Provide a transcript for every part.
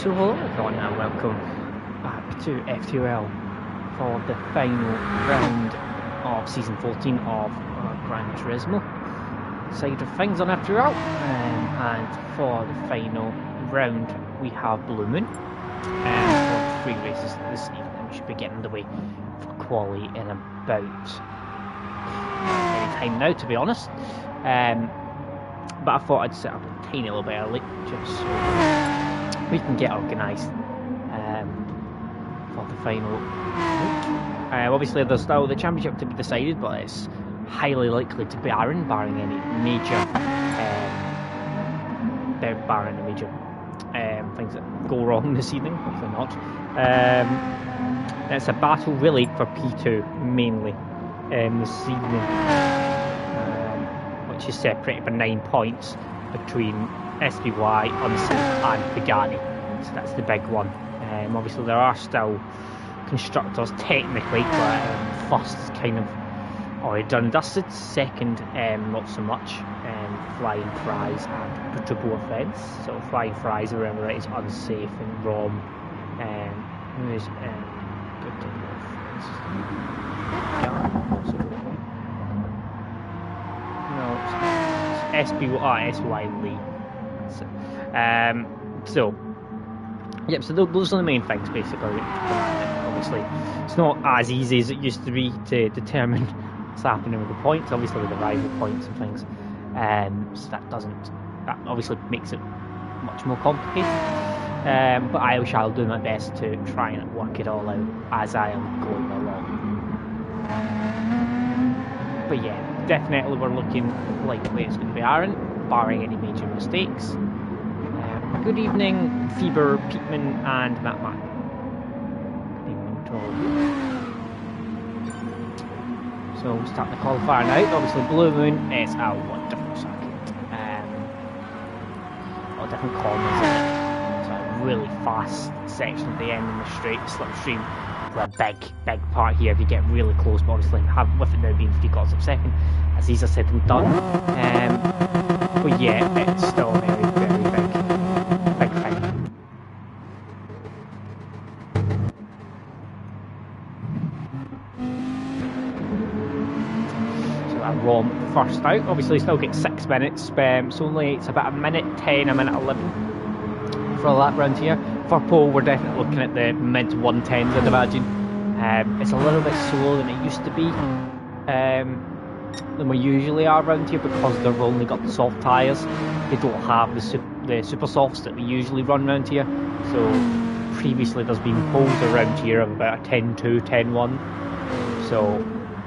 So hello everyone and welcome back to FTRL for the final round of Season 14 of Gran Turismo side of things on FTRL, and for the final round we have Blue Moon for 3 races this evening. We should be getting underway for quali in about any time now, to be honest, but I thought I'd set up a tiny little bit early just so we can get organised for the final week. Obviously there's still the championship to be decided, but it's highly likely to be barring any major things that go wrong this evening. Hopefully not. It's a battle really for P2 mainly this evening, which is separated by 9 points between SPY, Unseen and Pagani. So that's the big one. Obviously there are still constructors technically, but first is kind of already done and dusted. Second, not so much. Flying Fries and Quadruple Offence. So Flying Fries, wherever it is, unsafe, and ROM is Quadruple Offence. No, it's SPY and Lee. So those are the main things basically. Obviously it's not as easy as it used to be to determine what's happening with the points, obviously with the rival points and things, so that obviously makes it much more complicated, but I shall do my best to try and work it all out as I am going along. But yeah, definitely we're looking likely it's going to be Aaron, barring any major mistakes. Good evening, Fever, Peatman, and Matt. Good evening to all of you. So we'll start the qualifier now. Obviously, Blue Moon is a wonderful circuit. All different corners in it. It's a really fast section at the end in the straight slipstream. A big part here if you get really close, but obviously with it now being 3 quarters of a second, as easier said than done. But yeah, it's still a very big thing. So ROM first out, obviously still gets 6 minutes, so it's about a minute 10, a minute 11 for a lap round here. For pole, we're definitely looking at the mid 110s, I'd imagine. It's a little bit slower than it used to be, than we usually are around here, because they've only got the soft tyres. They don't have the super softs that we usually run around here. So previously there's been poles around here of about a 10.2, 10.1. So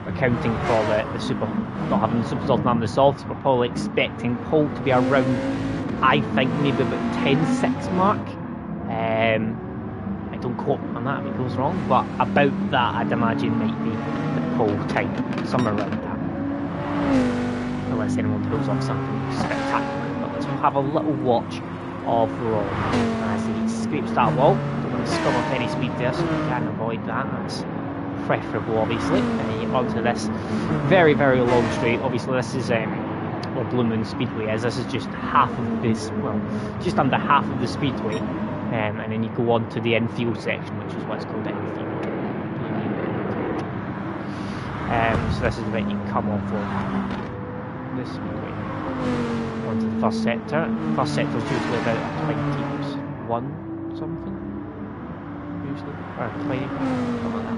accounting for the super, not having the super soft and the softs, we're probably expecting pole to be around, I think, maybe about 10.6 mark. I don't quote on that if it goes wrong, but about that I'd imagine might be the pole time, somewhere around that. Unless anyone pulls off something spectacular. But let's have a little watch of Ron as he scrapes that wall. Don't want to scum up any speed there, so we can avoid that. That's preferable, obviously. And then you get onto this very, very long straight. Obviously this is where Blue Moon Speedway is. This is just half of this, well, just under half of the speedway. And then you go on to the infield section, which is what's called infield. So this is the bit you come off of this speedway onto the first sector. First sector is usually about 21 something, usually, or 20, something like that.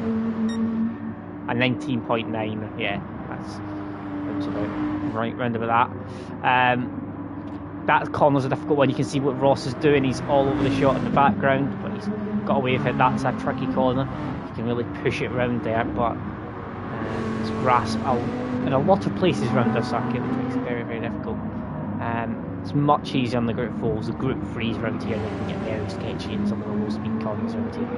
A 19.9, yeah, that's about right round about that. That corner's a difficult one. You can see what Ross is doing. He's all over the shot in the background, but he's got away with it. That's a tricky corner. You can really push it around there, but it's grass in a lot of places around the circuit, which makes it very, very difficult. It's much easier on the Group 4s. The Group 3s around here, they can get very sketchy in some of the low-speed corners around here.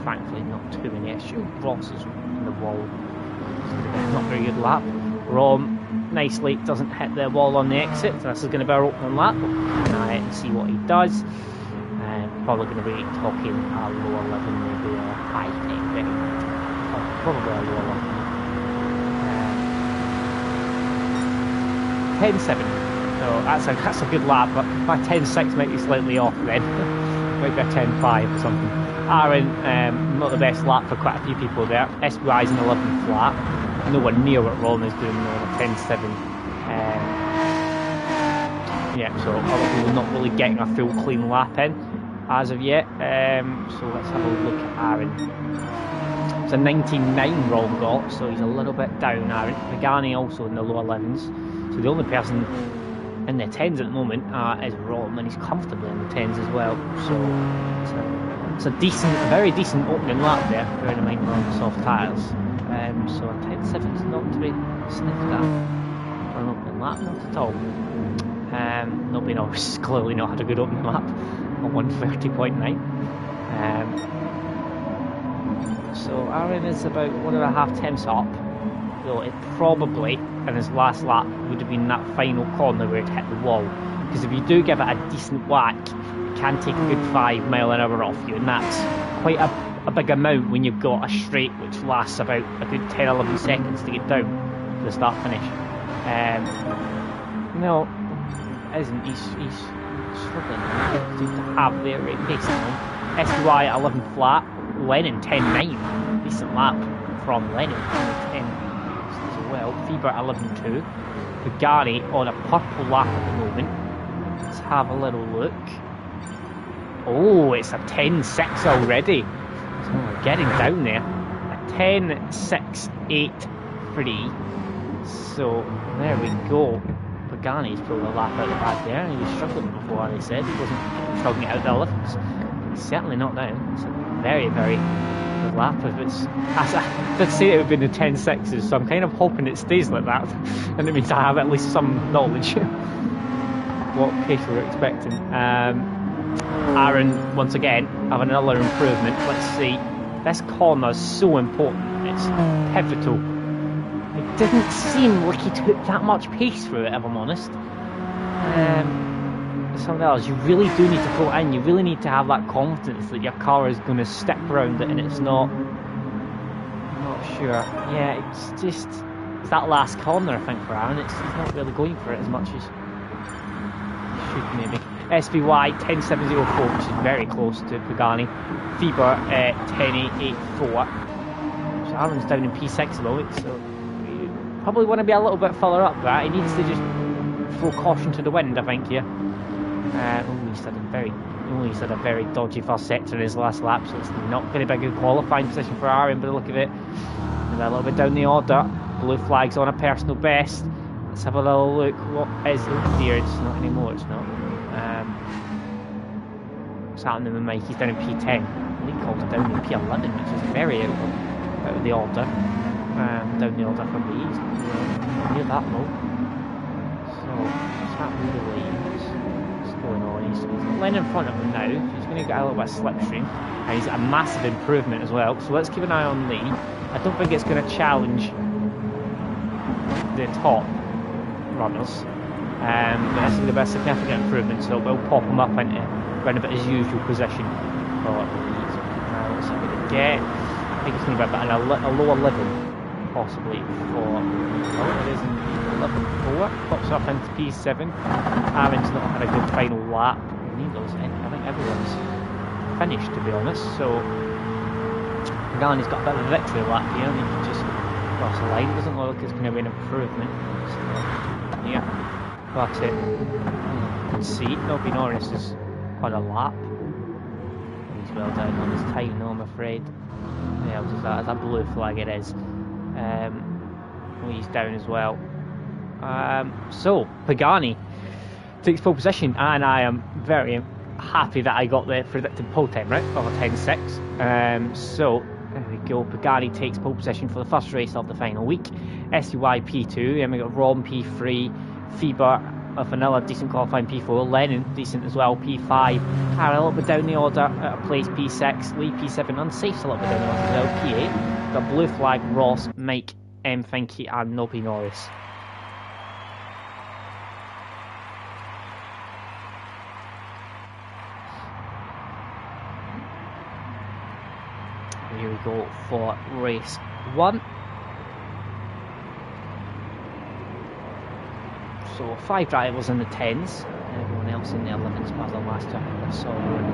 Thankfully, not too many issues. Ross is in the wall. Not very good lap. Rom nicely doesn't hit the wall on the exit, so this is going to be our opening lap. We'll keep an eye out and see what he does. Probably going to be talking a lower level, maybe a high tech bit. Probably a lower level. 10.7. So that's a good lap, but my 10.6 might be slightly off then. Might be a 10.5 or something. Aaron, not the best lap for quite a few people there. SBY's an 11 flat. Nowhere near what Ron is doing on a 10.7. Yeah, so other people not really getting a full clean lap in as of yet. So let's have a look at Aaron. It's a 19.9 Ron got, so he's a little bit down, Aaron. Pagani also in the low 11s. So the only person in the 10s at the moment is Ron, and he's comfortably in the 10s as well. So it's a very decent opening lap there, bearing in mind we're on soft tyres. So a 10.7 is not to be sniffed at for an opening lap, not at all. Nobody knows, clearly not had a good opening lap on 130.9. So Aaron is about 1.5 tenths up, though it probably in his last lap would have been that final corner where it hit the wall, because if you do give it a decent whack it can take a good 5 mile an hour off you, and that's quite a big amount when you've got a straight which lasts about a good 10-11 seconds to get down for the start finish. No, it isn't. He's struggling to have the right pace now. SY at 11 flat, Lennon 10.9, decent lap from Lennon as well. Fever at 11.2, Pagani on a purple lap at the moment. Let's have a little look. Oh, it's a 10.6 already. So we're getting down there. A 10.683. So there we go. Pagani's pulled a lap out of the bag there. He was struggling before, they said. He wasn't struggling out of the 11s. He's certainly not now. It's a very, very good lap. If it's, I did say it would be the 10.6s, so I'm kind of hoping it stays like that. And it means I have at least some knowledge what pace we're expecting. Aaron, once again, have another improvement. Let's see. This corner is so important. It's pivotal. It didn't seem like he took that much pace through it, if I'm honest. Something else, you really do need to go in. You really need to have that confidence that your car is going to step around it, and it's not. I'm not sure. Yeah, it's that last corner, I think, for Aaron. He's not really going for it as much as he should, maybe. SBY 10.704, which is very close to Pagani. Feber 10.884. So Aaron's down in P6 at the moment, so you probably want to be a little bit further up that. He needs to just throw caution to the wind, I think, here. He's had a very dodgy first sector in his last lap, so it's not going to be a good qualifying position for Aaron by the look of it. And a little bit down the order. Blue flag's on a personal best. Let's have a little look. What is here? It's not anymore, it's not. What's happening with Mike? He's down in P10. Lee calls down in P11, which is very out of the order. Down the order from the east. Near that low. So, what's happening with the leads? What's going on? He's laying in front of him now. He's going to get a little bit of slipstream. And he's a massive improvement as well. So let's keep an eye on Lee. I don't think it's going to challenge the top runners. But this is going to be a significant improvement, so it will pop him up into around about his usual position for the lead. Let's see what we get. I think it's going to be about a lower level, possibly for. Oh, it is in 11.4. Pops up into P7. Aaron's not had a good final lap. Neither has I think everyone's finished, to be honest. So Pagani's got a bit of a victory lap here. He can just cross the line. Doesn't look like it's going to be an improvement. So, yeah. But you can see Nobby Norris is on a lap. He's well down on his time, though, I'm afraid. Yeah, that blue flag it is. He's down as well. So Pagani takes pole position, and I am very happy that I got the predicted pole time right of a 10.6. So there we go. Pagani takes pole position for the first race of the final week. SUI P2, and we got Rom P3. Feber of another decent qualifying P4, Lennon decent as well, P5, Cara a little bit down the order at a place P6, Lee P7, Unsafe a little bit down the order as well, P8, got blue flag, Ross, Mike, M. Finky and Nobby Norris. Here we go for race 1. So 5 drivers in the 10s, and everyone else in the 11s, as the last time I saw were in the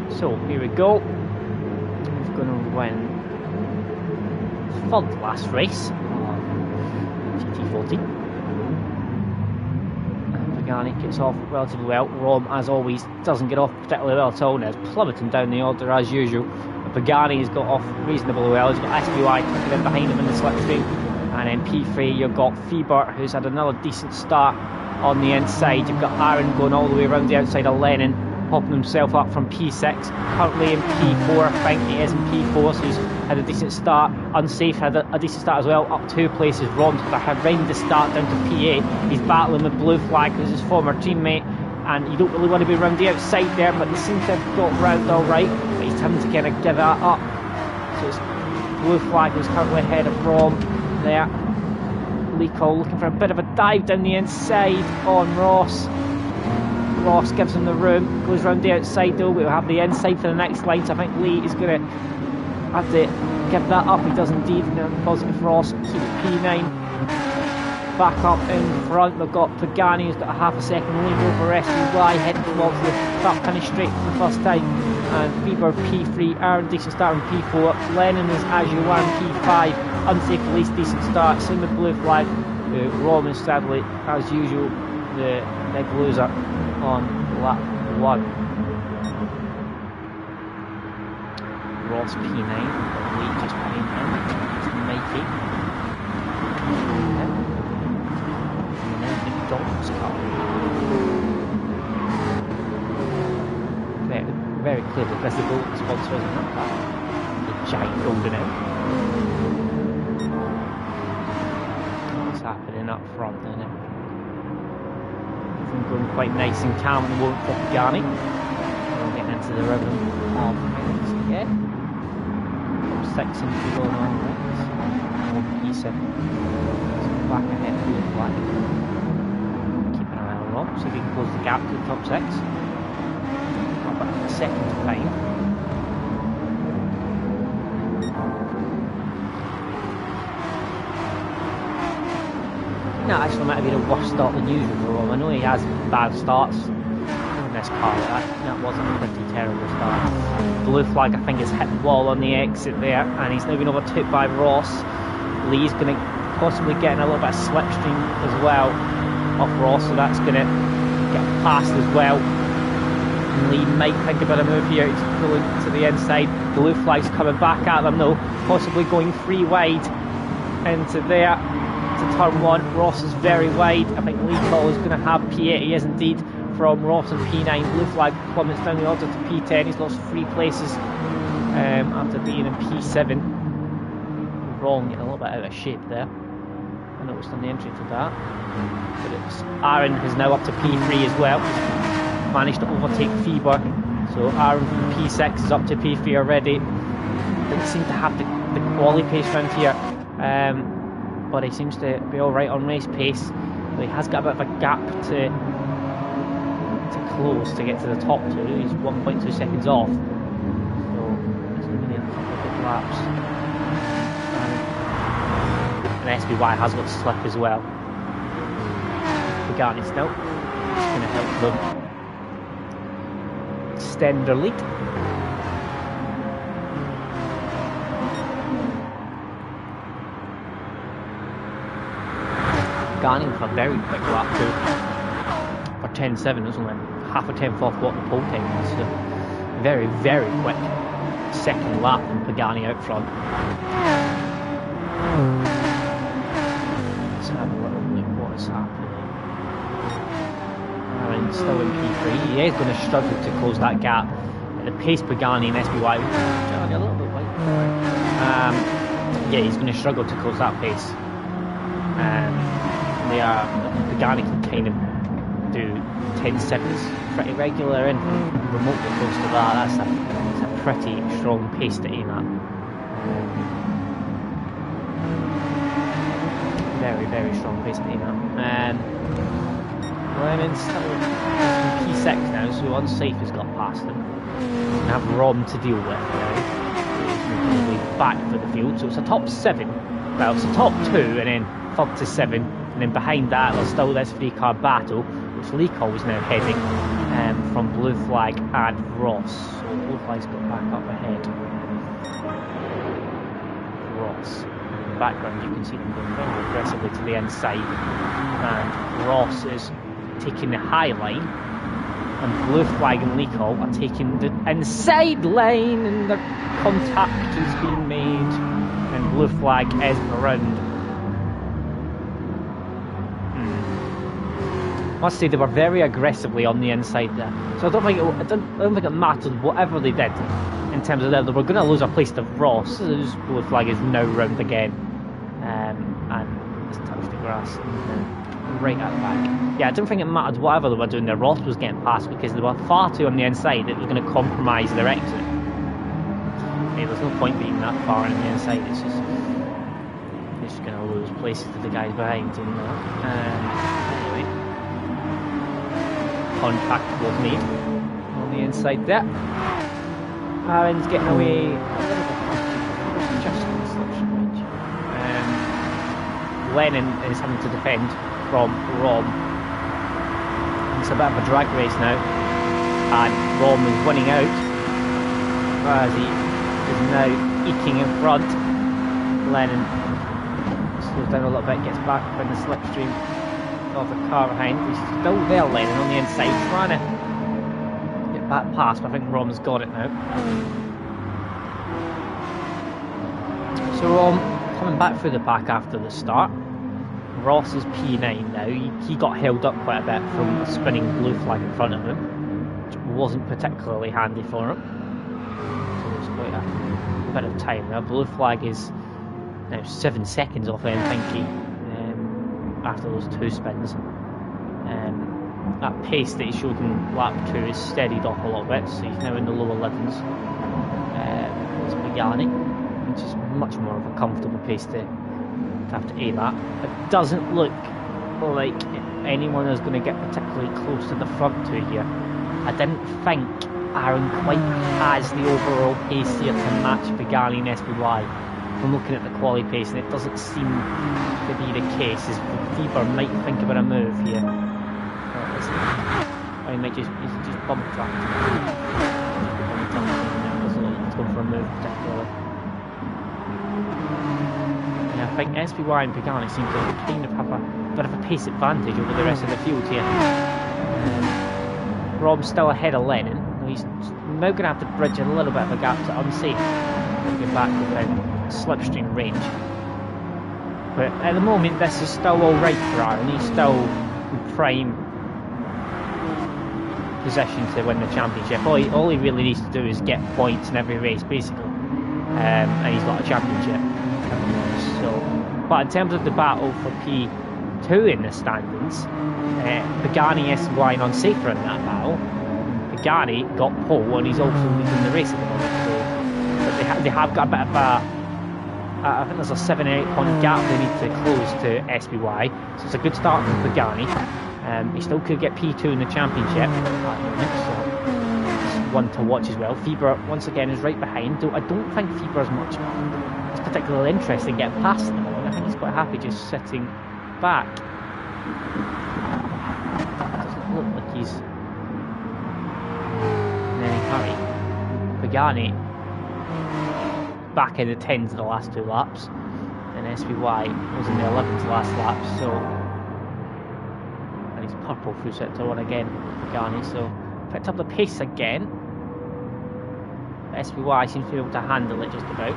13s. So here we go. We're going to win third last race on GT14. Pagani gets off relatively well. Rom, as always, doesn't get off particularly well at all. Now it's plummeting down the order as usual. Pagani has got off reasonably well. He's got SBY tucking in behind him in the slipstream. And then P3, you've got Fiebert, who's had another decent start on the inside. You've got Aaron going all the way around the outside of Lennon, popping himself up from P6. Currently in P4, I think he is in P4, so he's had a decent start. Unsafe had a decent start as well, up 2 places. Rom's had a horrendous start down to P8. He's battling with Blue Flag, who's his former teammate, and you don't really want to be around the outside there, but they seem to have got round alright, but he's having to kind of give that up. So it's Blue Flag who's currently ahead of Rom there. Leco looking for a bit of a dive down the inside on Ross. Ross gives him the room, goes round the outside though. We'll have the inside for the next line, so I think Lee is going to have to give that up. He does indeed. Positive Ross, keep P9 back up in front. We've got Pagani who's got a half a second lead over SBY, heading towards the start finish straight for the first time. And Bieber P3, Aaron decent start in P4, Lennon is as you were in P5, unsafe release decent start, same with Blue Flag. Roman sadly as usual the big loser on lap 1. Ross P9, Lee just behind him, Mikey. And then McDonald's car. Very clearly visible, the sponsor isn't that car. The giant golden out. What's happening up front then? Going quite nice and calm at the moment for Pagani. We're getting into the rhythm of things again. From 6 into going on right. P7. So back ahead of Blue Flag. Keeping an eye on Rob, so we can close the gap to the top 6. Got about a second to find. No, actually might have been a worse start than usual for Rom. I know he has bad starts in this car, that wasn't a pretty terrible start. Blue Flag I think has hit the wall on the exit there, and he's now been overtook by Ross. Lee's going to possibly get in a little bit of slipstream as well off Ross, so that's going to get past as well. And Lee might think about a move here, he's pulling to the inside. Blue Flag's coming back at them though, possibly going 3 wide into there. To turn 1, Ross is very wide. I think Lee Cole is going to have P8, he is indeed, from Ross and P9. Blue Flag plummets down the order to P10, he's lost 3 places after being in P7. Wrong, getting a little bit out of shape there. I noticed on the entry to that. But it's Aaron who's now up to P3 as well. He's managed to overtake Fieber. So Aaron from P6 is up to P3 already. Doesn't seem to have the quality pace around here. But he seems to be alright on race pace. But he has got a bit of a gap to close to get to the top 2. He's 1.2 seconds off. So there's only a couple of good laps. And SBY has got slip as well. Pagani still. It's going to help them extend their lead. Pagani with a very quick lap too. For 10.7, there's only half a tenth off what the pole time was. So very, very quick second lap from Pagani out front. Let's have a little look what is happening. Aaron's still in P3. He is going to struggle to close that gap. At the pace Pagani and SBY, a little bit wide. Yeah, he's going to struggle to close that pace. Pagani can kind of do 10.7s pretty regular and remotely close to that. That's a pretty strong pace to aim at. Very, very strong pace to aim at. Lennon's still in P6 now, so Unsafe has got past him. We have Rom to deal with now. He's back for the field, so it's a top 7. Well, it's a top 2 and then third to 7, and then behind that there's still this 3-car battle, which Leacoll is now heading from Blue Flag and Ross. So Blue Flag's got back up ahead. Ross. In the background you can see them going very aggressively to the inside, and Ross is taking the high line, and Blue Flag and Leacoll are taking the inside line, and the contact is being made, and Blue Flag is around. I must say they were very aggressively on the inside there, so I don't think it mattered whatever they did in terms of that. They were going to lose a place to Ross, whose Blue Flag is now round again, and just touched the grass right at the back. Yeah, I don't think it mattered whatever they were doing there. Ross was getting past because they were far too on the inside. It was going to compromise their exit. Yeah, there's no point being that far on the inside. It's just going to lose places to the guys behind. Anyway, contact was made on the inside there. Aaron's getting away a little bit just in such range. Lennon is having to defend from Rom. It's a bit of a drag race now, and Rom is winning out as he is now eking in front. Lennon slows down a little bit, gets back up in the slipstream of the car behind. He's still there, Lennon, on the inside, trying to get back past, but I think Rom's got it now. So Rom coming back through the pack after the start. Ross is P9 now. He got held up quite a bit from a spinning Blue Flag in front of him, which wasn't particularly handy for him. So there's quite a bit of time now. Blue Flag is now 7 seconds off Finke after those 2 spins. That pace that he showed in lap 2 is steadied off a little bit, so he's now in the lower 11s. It's Pagani, which is much more of a comfortable pace to have to aim at. It doesn't look like anyone is going to get particularly close to the front 2 here. I didn't think Aaron quite has the overall pace here to match Pagani and SPY from looking at the quali pace, and it doesn't seem to be the case, as Fever might think about a move here. Or he might just bump track. He's going for a move particularly. I think SPY and Pagani seem to kind of have a bit of a pace advantage over the rest of the field here. Rob's still ahead of Lennon. He's now going to have to bridge a little bit of a gap to unsafe to get back within slipstream range. But at the moment, this is still alright for Aaron. He's still in prime position to win the championship. All he really needs to do is get points in every race, basically. And he's got a championship. So, but in terms of the battle for P2 in the standings, Pagani, SY and Unsafe are in that battle. Pagani got pole and he's also leading the race at the moment. So, but they have got a bit of a, I think there's a 7 or 8 point gap they need to close to SPY. So it's a good start from Pagani. He still could get P2 in the championship at the moment, so it's one to watch as well. Fever once again is right behind, though I don't think Fever is much particularly interested in getting past at the moment. I think he's quite happy just sitting back. Doesn't look like he's in any hurry. Pagani back in the 10s in the last 2 laps, and SPY was in the 11s last lap, so, and he's purple through sector 1 again, Pagani, so picked up the pace again. SPY seems to be able to handle it just about.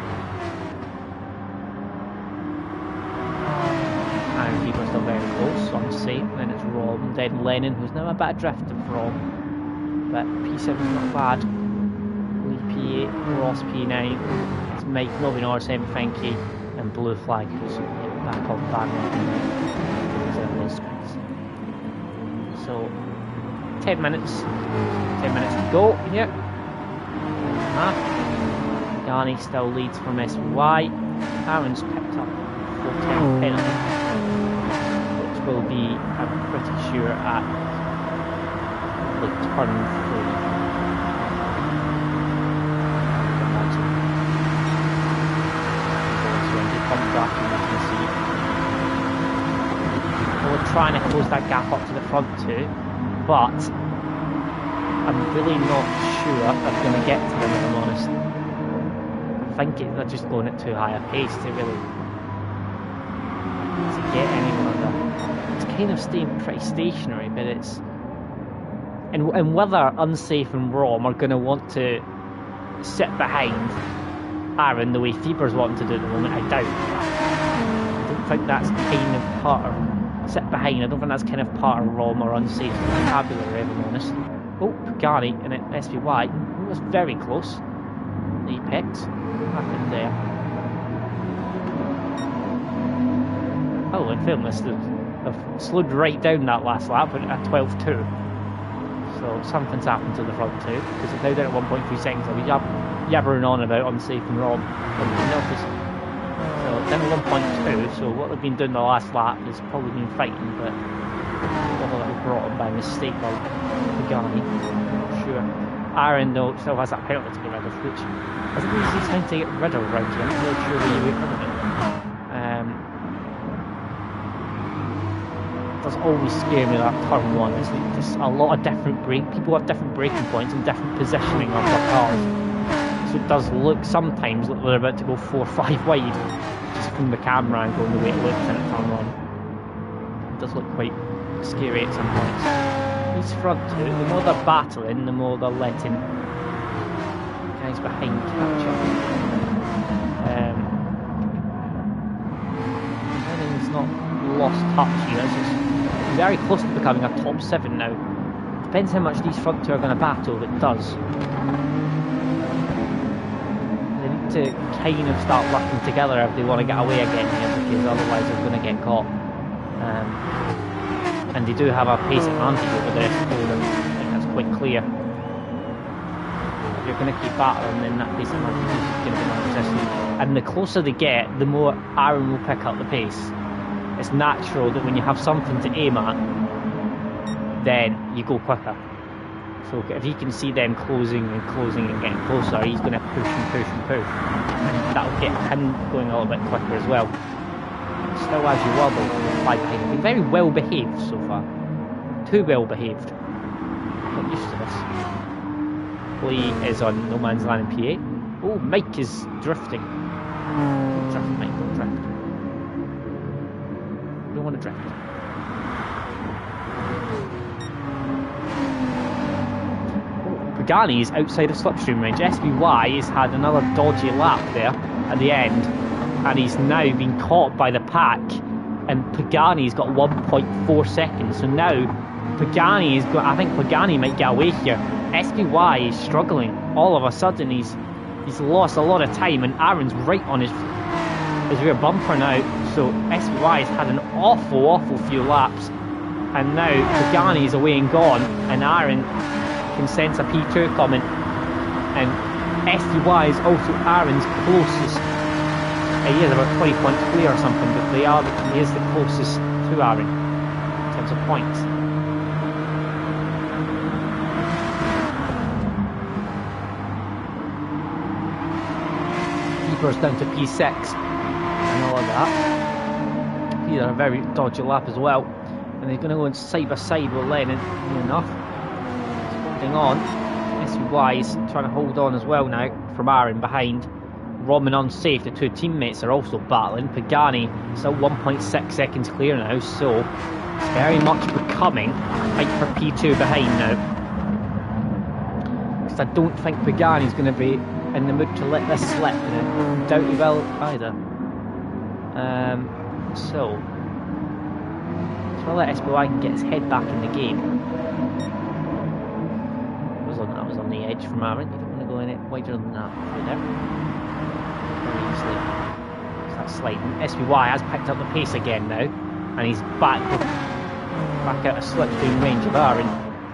And people are still very close, so I'm safe. Then it's Rom, then Lennon, who's now a bit adrift of Rom, but P7's not bad. Lee P8, Ross P9, it's Mike, Robin R7, Finke, and Blue Flag, who's back on So 10 minutes to go here. Garni still leads from SY. Aaron's picked up 4-10 penalty, which will be, I'm pretty sure, at the turn 3. Come back and you can see trying to close that gap up to the front two, but I'm really not sure I'm going to get to them, if I'm honest. I think they're just going at too high a pace to really get anywhere. It's kind of staying pretty stationary, but it's... And whether Unsafe and Rom are going to want to sit behind Aaron the way Feber's wanting to do at the moment, I doubt. I don't think that's kind of part of... Sit behind, I don't think that's kind of part of Rom or Unsafe vocabulary, if I'm honest. Oh, Pagani and it SPY. It was very close. Apex. What happened there? Oh, in fairness, they've slowed right down that last lap at 12.2. So something's happened to the front two, because it's now down at 1.3 seconds. I'll be yabbering on about Unsafe and Rom. So down at 1.2, so what they've been doing the last lap has probably been fighting, but whether that was brought on by mistake by Pagani, I'm not sure. Aaron, though, still has that penalty to get rid of, which I think he's trying to get rid of right here. I'm not really sure where you get rid of it. It does always scare me, that turn one. There's a lot of different people have different braking points and different positioning of their cars. So it does look sometimes like they're about to go 4 or 5 wide, just from the camera angle and the way it looks in a turn one. It does look quite scary at some points. These front two, the more they're battling, the more they're letting guys behind catch up. He's not lost touch here. It's very close to becoming a top 7 now. Depends how much these front two are going to battle, if it does. They need to kind of start working together if they want to get away again here, because otherwise they're going to get caught. And they do have a pace advantage over the rest of them. I think that's quite clear. If you're going to keep battling, then that pace advantage is going to be non-existent. And the closer they get, the more Aaron will pick up the pace. It's natural that when you have something to aim at, then you go quicker. So if he can see them closing and closing and getting closer, he's going to push and push and push. And that'll get him going a little bit quicker as well. Still as you wobble, fly behind. Been very well behaved so far. Too well behaved. Not used to this. Lee is on no man's land in P8. Oh, Mike is drifting. Don't drift, Mike, don't drift. You don't want to drift. Oh, Pagani is outside of slipstream range. SBY has had another dodgy lap there at the end. And he's now been caught by the pack, and Pagani's got 1.4 seconds. So now Pagani is I think Pagani might get away here. SPY is struggling. All of a sudden he's lost a lot of time, and Aaron's right on his rear bumper now. So SPY has had an awful few laps, and now Pagani is away and gone, and Aaron can sense a P2 coming, and SPY is also Aaron's closest. He is about 20 points clear or something, but he is the closest to Aaron in terms of points. Keeper's down to P6 and all of that. He had a very dodgy lap as well, and they're going to go in side by side with Lennon. Enough. Holding on. SY is trying to hold on as well now from Aaron behind. Rom and Unsafe, the two teammates, are also battling. Pagani still 1.6 seconds clear now, so it's very much becoming a fight for P2 behind now. Because I don't think Pagani's going to be in the mood to let this slip, and I doubt he will either. So I'll let SBY can get his head back in the game. That was on the edge from Aaron. You don't want to go any wider than that. Right there. That's sliding. SBY has picked up the pace again now, and he's back out of slipstream range of Aaron.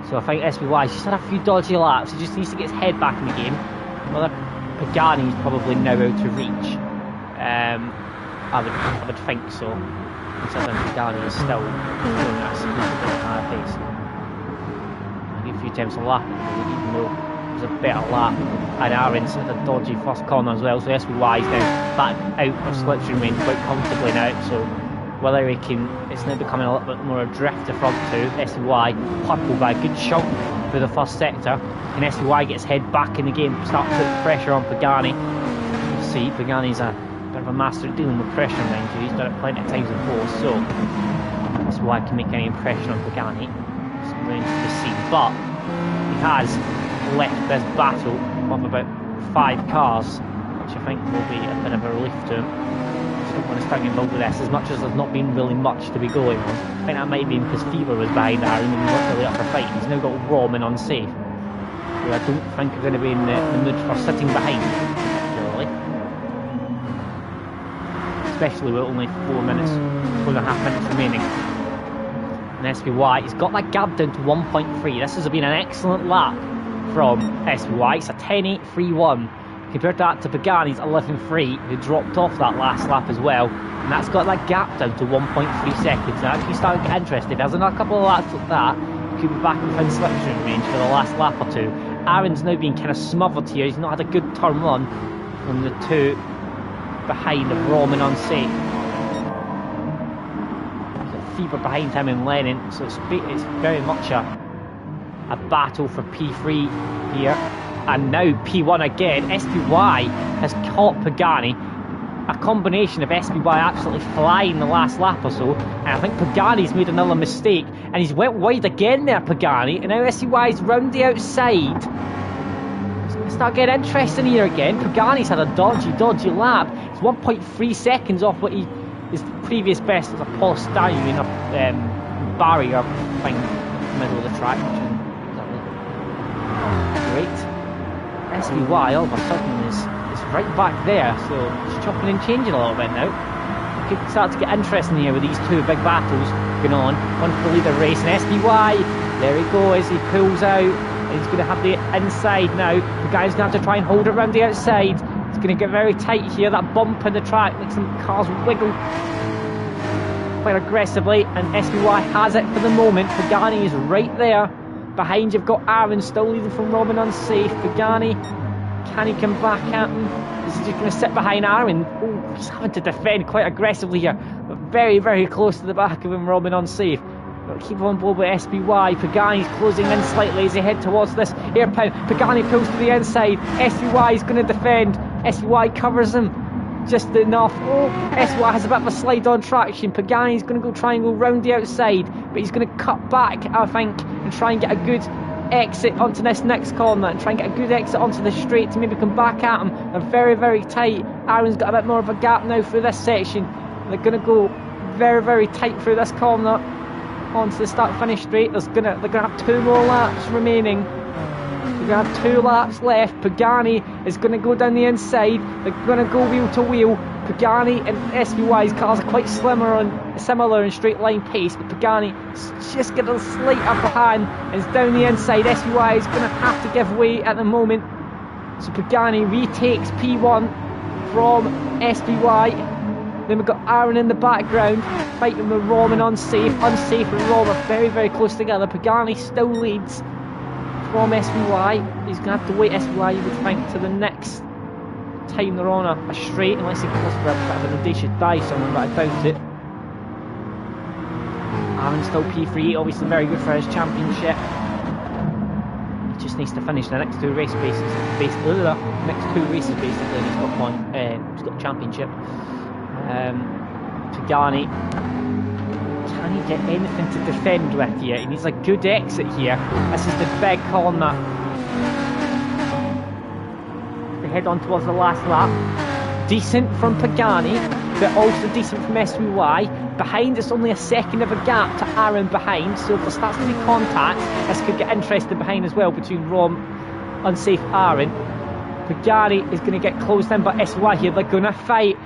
So I think SBY's just had a few dodgy laps. He just needs to get his head back in the game. Well, Pagani's probably now out of reach. I would think so. Considering Pagani is still doing that significantly higher pace. I give a few attempts a lap, even though it was a better lap. And Aaron's had a dodgy first corner as well, so SBY is now back out of slipstream range quite comfortably now. So whether he can. It's now becoming a little bit more a drifter front two. SVY purple by a good chunk for the first sector, and SVY gets head back in the game, start putting pressure on Pagani. You see, Pagani's a bit of a master at dealing with pressure, mind you. He's done it plenty of times before, so SVY can make any impression on Pagani. It's going to see, but he has left this battle of about 5 cars, which I think will be a bit of a relief to him. So when he's starting involved with this, as much as there's not been really much to be going on, I think that might be because Fever was behind Aaron and he wasn't really up for fight. He's now got Rom and unsafe, who I don't think are going to be in the mood for sitting behind, really. Especially with only 4.5 minutes remaining. And SVY, he's got that gap down to 1.3. This has been an excellent lap from SVY. It's a 10.8.31. Compared that to Pagani's 11.3, who dropped off that last lap as well. And that's got that gap down to 1.3 seconds. Now, if you start to get interested, there's another couple of laps like that. He could be back within slipstream range for the last lap or two. Aaron's now being kind of smothered here. He's not had a good turn run from the two behind of Rom and unsafe. Fever behind him and Lennon, so it's very much a battle for P3 here. And now P1 again. SPY has caught Pagani. A combination of SPY absolutely flying the last lap or so, and I think Pagani's made another mistake, and he's went wide again there, Pagani, and now SPY's round the outside. It's going to start getting interesting here again. Pagani's had a dodgy lap. It's 1.3 seconds off what his previous best as a Paul Stanley in a barrier thing in the middle of the track, which is great. SVY all of a sudden is right back there, so it's chopping and changing a little bit now. It could start to get interesting here with these two big battles going on. One for the leader race, and SVY, there he goes, he pulls out, and he's going to have the inside now. The guy's going to have to try and hold it around the outside. It's going to get very tight here. That bump in the track makes some cars wiggle quite aggressively, and SVY has it for the moment. Pagani is right there. Behind you've got Aaron still leading from Robin unsafe. Pagani, can he come back at him? Is he just going to sit behind Aaron? Oh, he's having to defend quite aggressively here, but very, very close to the back of him, Robin unsafe. But keep on board with SPY. Pagani's closing in slightly as they head towards this airpound. Pagani pulls to the inside. SPY is going to defend. SPY covers him just enough. Oh, SPY has a bit of a slide on traction. Pagani's going to go try and go round the outside, but he's going to cut back, I think, and try and get a good exit onto this next corner, and try and get a good exit onto the straight to maybe come back at him. They're very, very tight. Aaron's got a bit more of a gap now through this section. They're going to go very, very tight through this corner onto the start-finish straight. They're going to have 2 more laps remaining. They're going to have 2 laps left. Pagani is going to go down the inside. They're going to go wheel to wheel. Pagani and SVY's cars are quite similar in straight line pace, but Pagani is just getting a slight upper hand and is down the inside. SVY is going to have to give way at the moment. So Pagani retakes P1 from SVY. Then we've got Aaron in the background fighting with Rom and unsafe. Unsafe and Rom are very, very close together. Pagani still leads from SVY. He's going to have to wait SVY, you would think, to the next time they're on a straight, unless he goes for a bit of an audacious dive somewhere, but I doubt it. Aaron's still P3, obviously very good for his championship. He just needs to finish the next 2 race races, basically. And he's got one. He's got a championship. Pagani, can he get anything to defend with here? He needs a good exit here. This is the big corner. They head on towards the last lap. Decent from Pagani, but also decent from SVY. Behind, it's only a second of a gap to Aaron behind, so if there starts to be contact, this could get interesting behind as well between Rom, unsafe Aaron. Pagani is going to get closed in, but SVY here, they're going to fight.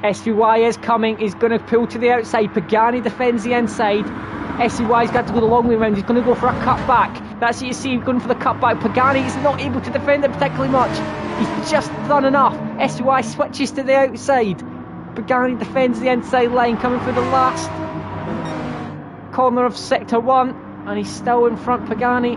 SVY is coming, he's going to pull to the outside. Pagani defends the inside. SVY's got to go the long way around, he's going to go for a cut back. That's what you see, going for the cut back. Pagani is not able to defend it particularly much. He's just done enough. SVY switches to the outside. Pagani defends the inside line, coming through the last corner of sector 1, and he's still in front. Pagani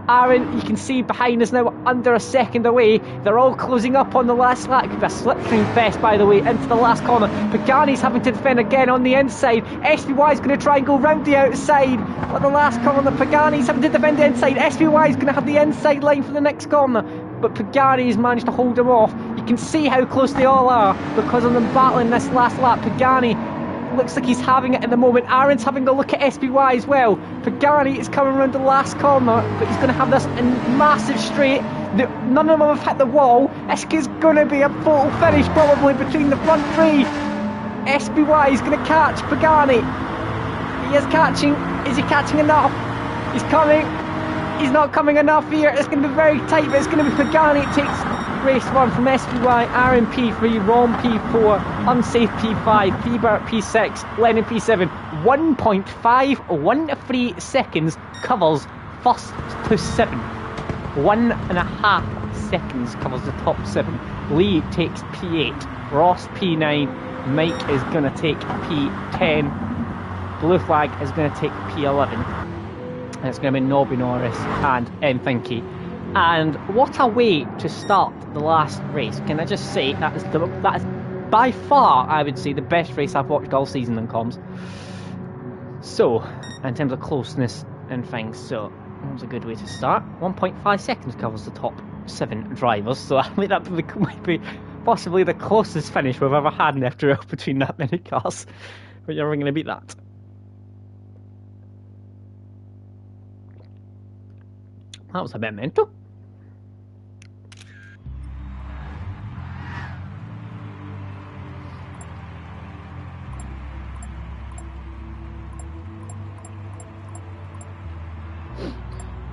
Aaron, you can see behind us now, under a second away. They're all closing up on the last lap. A slipstream fest, by the way, into the last corner. Pagani's having to defend again on the inside. SPY is going to try and go round the outside. But the last corner, Pagani's having to defend the inside. SPY is going to have the inside line for the next corner. But Pagani's managed to hold him off. You can see how close they all are because of them battling this last lap. Pagani looks like he's having it at the moment. Aaron's having a look at SPY as well. Pagani is coming around the last corner, but he's going to have this in massive straight. None of them have hit the wall. This is going to be a photo finish probably between the front three. SPY is going to catch Pagani. He is catching. Is he catching enough? He's coming. He's not coming enough here. It's going to be very tight, but it's going to be Pagani. It takes race 1 from SPY, Aaron P3, Ron P4, Unsafe P5, P-Bert P6, Lennon P7. 1.513 seconds covers first to 7. 1.5 seconds covers the top 7. Lee takes P8, Ross P9, Mike is going to take P10, Blue Flag is going to take P11. And it's going to be Nobby Norris and Finky. And what a way to start the last race. Can I just say that is by far, I would say, the best race I've watched all season in comms. So, in terms of closeness and things, so that was a good way to start. 1.5 seconds covers the top 7 drivers, so I mean that might be possibly the closest finish we've ever had in FTRL between that many cars. But you're never going to beat that. That was a bit mental.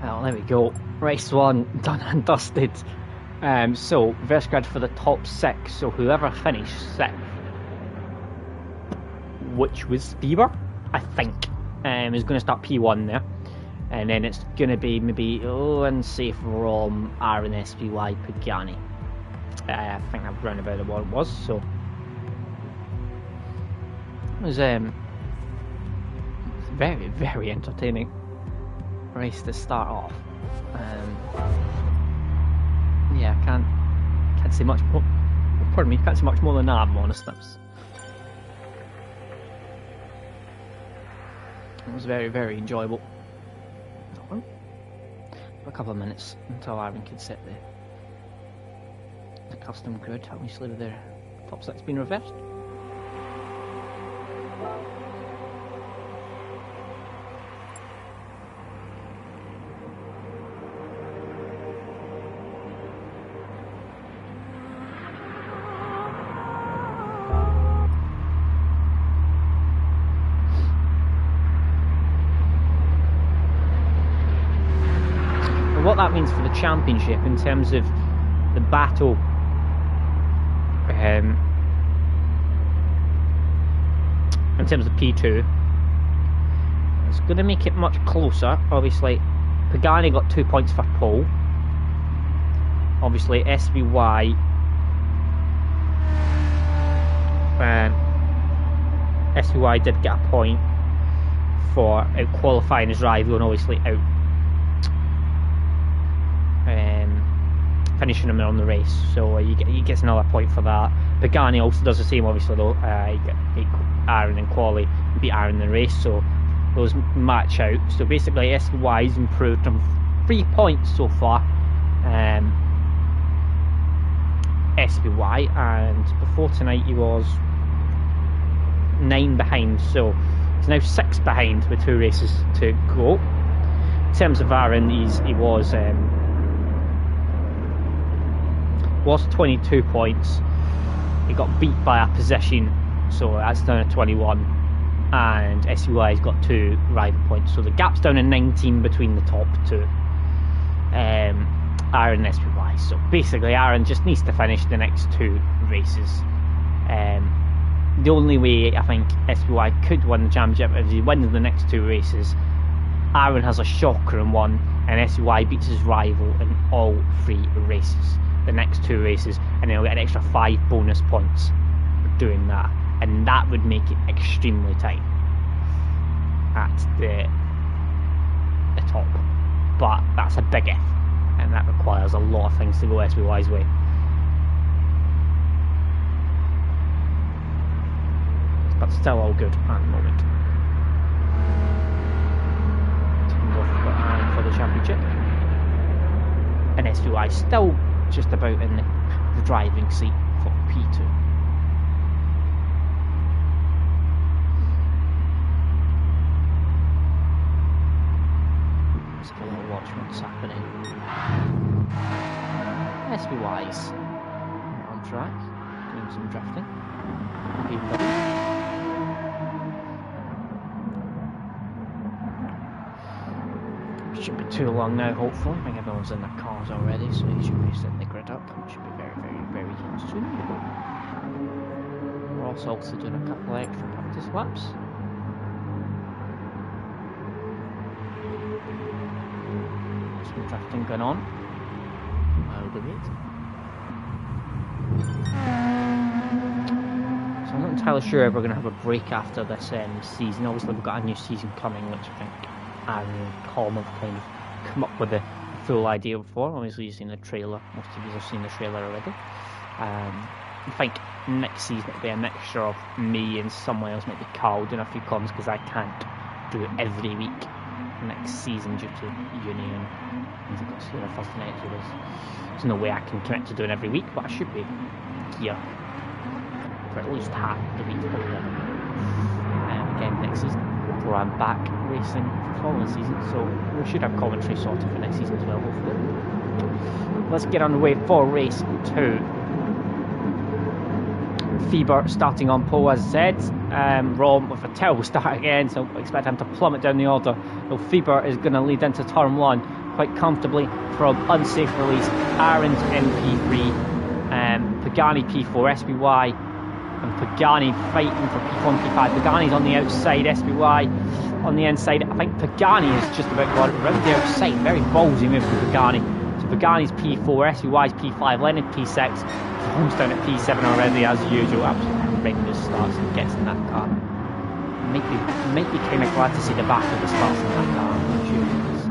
Well, there we go. Race 1 done and dusted. So, verse grid for the top 6. So, whoever finished 6th, which was Bieber, I think, is going to start P1 there. And then it's going to be maybe Unsafe Rom, Aaron SPY, Pagani. I think that's round about what it was. So, it was very, very entertaining race to start off. Yeah, I can't say much more. Pardon me, can't say much more than that. I'm honest. It was very, very enjoyable. For a couple of minutes until Aaron could set the custom grid. Obviously, with their top 6 being reversed. What that means for the championship in terms of the battle, in terms of P2, it's going to make it much closer. Obviously, Pagani got 2 points for pole. Obviously, SPY did get a point for out qualifying his rival and obviously out finishing him on the race, so he gets another point for that. Pagani also does the same, obviously, though. He beat Aaron in quali, beat Aaron in the race, so those match out. So basically, SPY's improved from 3 points so far. SPY, and before tonight he was 9 behind, so he's now 6 behind with 2 races to go. In terms of Aaron, he was 22 points. He got beat by a position, so that's down to 21, and SUI's got 2 rival points, so the gap's down to 19 between the top 2, Aaron and SPY. So basically Aaron just needs to finish the next 2 races. The only way I think SPY could win the championship is if he wins the next 2 races. Aaron has a shocker in 1, and SUI beats his rival in all 3 races, the next 2 races, and then he'll get an extra 5 bonus points for doing that, and that would make it extremely tight at the top. but that's a big if, and that requires a lot of things to go SBY's way. But still all good at the moment. Teams off for the championship. And SBY still just about in the driving seat for P2. Let's have a little watch what's happening. SBY's on track, doing some drifting. Shouldn't be too long now, hopefully. I think everyone's in their cars already, so you should be setting the grid up. It should be very, very, very soon. We're also doing a couple of extra practice laps. Some drifting going on. I'll do it. So I'm not entirely sure if we're going to have a break after this season. Obviously, we've got a new season coming, which I think Aaron and Colm have kind of come up with a full idea for. Obviously, you've seen the trailer. Most of you have seen the trailer already. I think next season it'll be a mixture of me and someone else, maybe Carl, doing a few comms because I can't do it every week next season due to uni and things I've got to see the first night. So there's no way I can commit to doing every week, but I should be here for at least half the week again next season. Before I'm back racing for the following season, so we should have commentary sorted for next season as well, hopefully. Let's get underway for race 2. Feber starting on pole as I said. Rom with a terrible start again, so I expect him to plummet down the order. So Feber is going to lead into turn 1 quite comfortably from unsafe release. Aaron's in P3, Pagani P4, SBY and Pagani fighting for P4 and P5. Pagani's on the outside, SBY on the inside. I think Pagani is just about got it around the outside. Very ballsy move from Pagani. So Pagani's P4, SBY's P5, Lennon P6. Holmes down at P7 already as usual. Absolutely horrendous starts and gets in that car. Might be kind of glad to see the back of the starts in that car. It's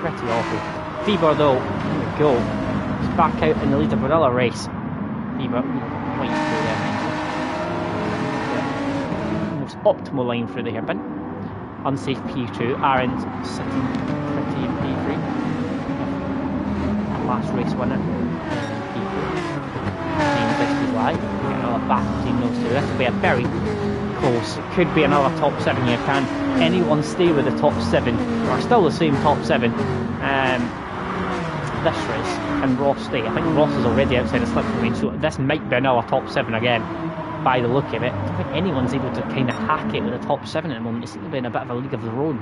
pretty awful. Feber though, here we go. He's back out in the leader Barilla race. Feber, wait through there. Optimal line through the hairpin. Unsafe P2. Aaron's sitting pretty in P3. Last race winner. P4. Get another back between those two. This will be a very close. It could be another top 7 here. Can anyone stay with the top 7? Or still the same top 7 this race? And Ross stay? I think Ross is already outside the slip range, so this might be another top 7 again. By the look of it, I don't think anyone's able to kind of hack it with the top 7 at the moment. They seem to be in a bit of a league of their own.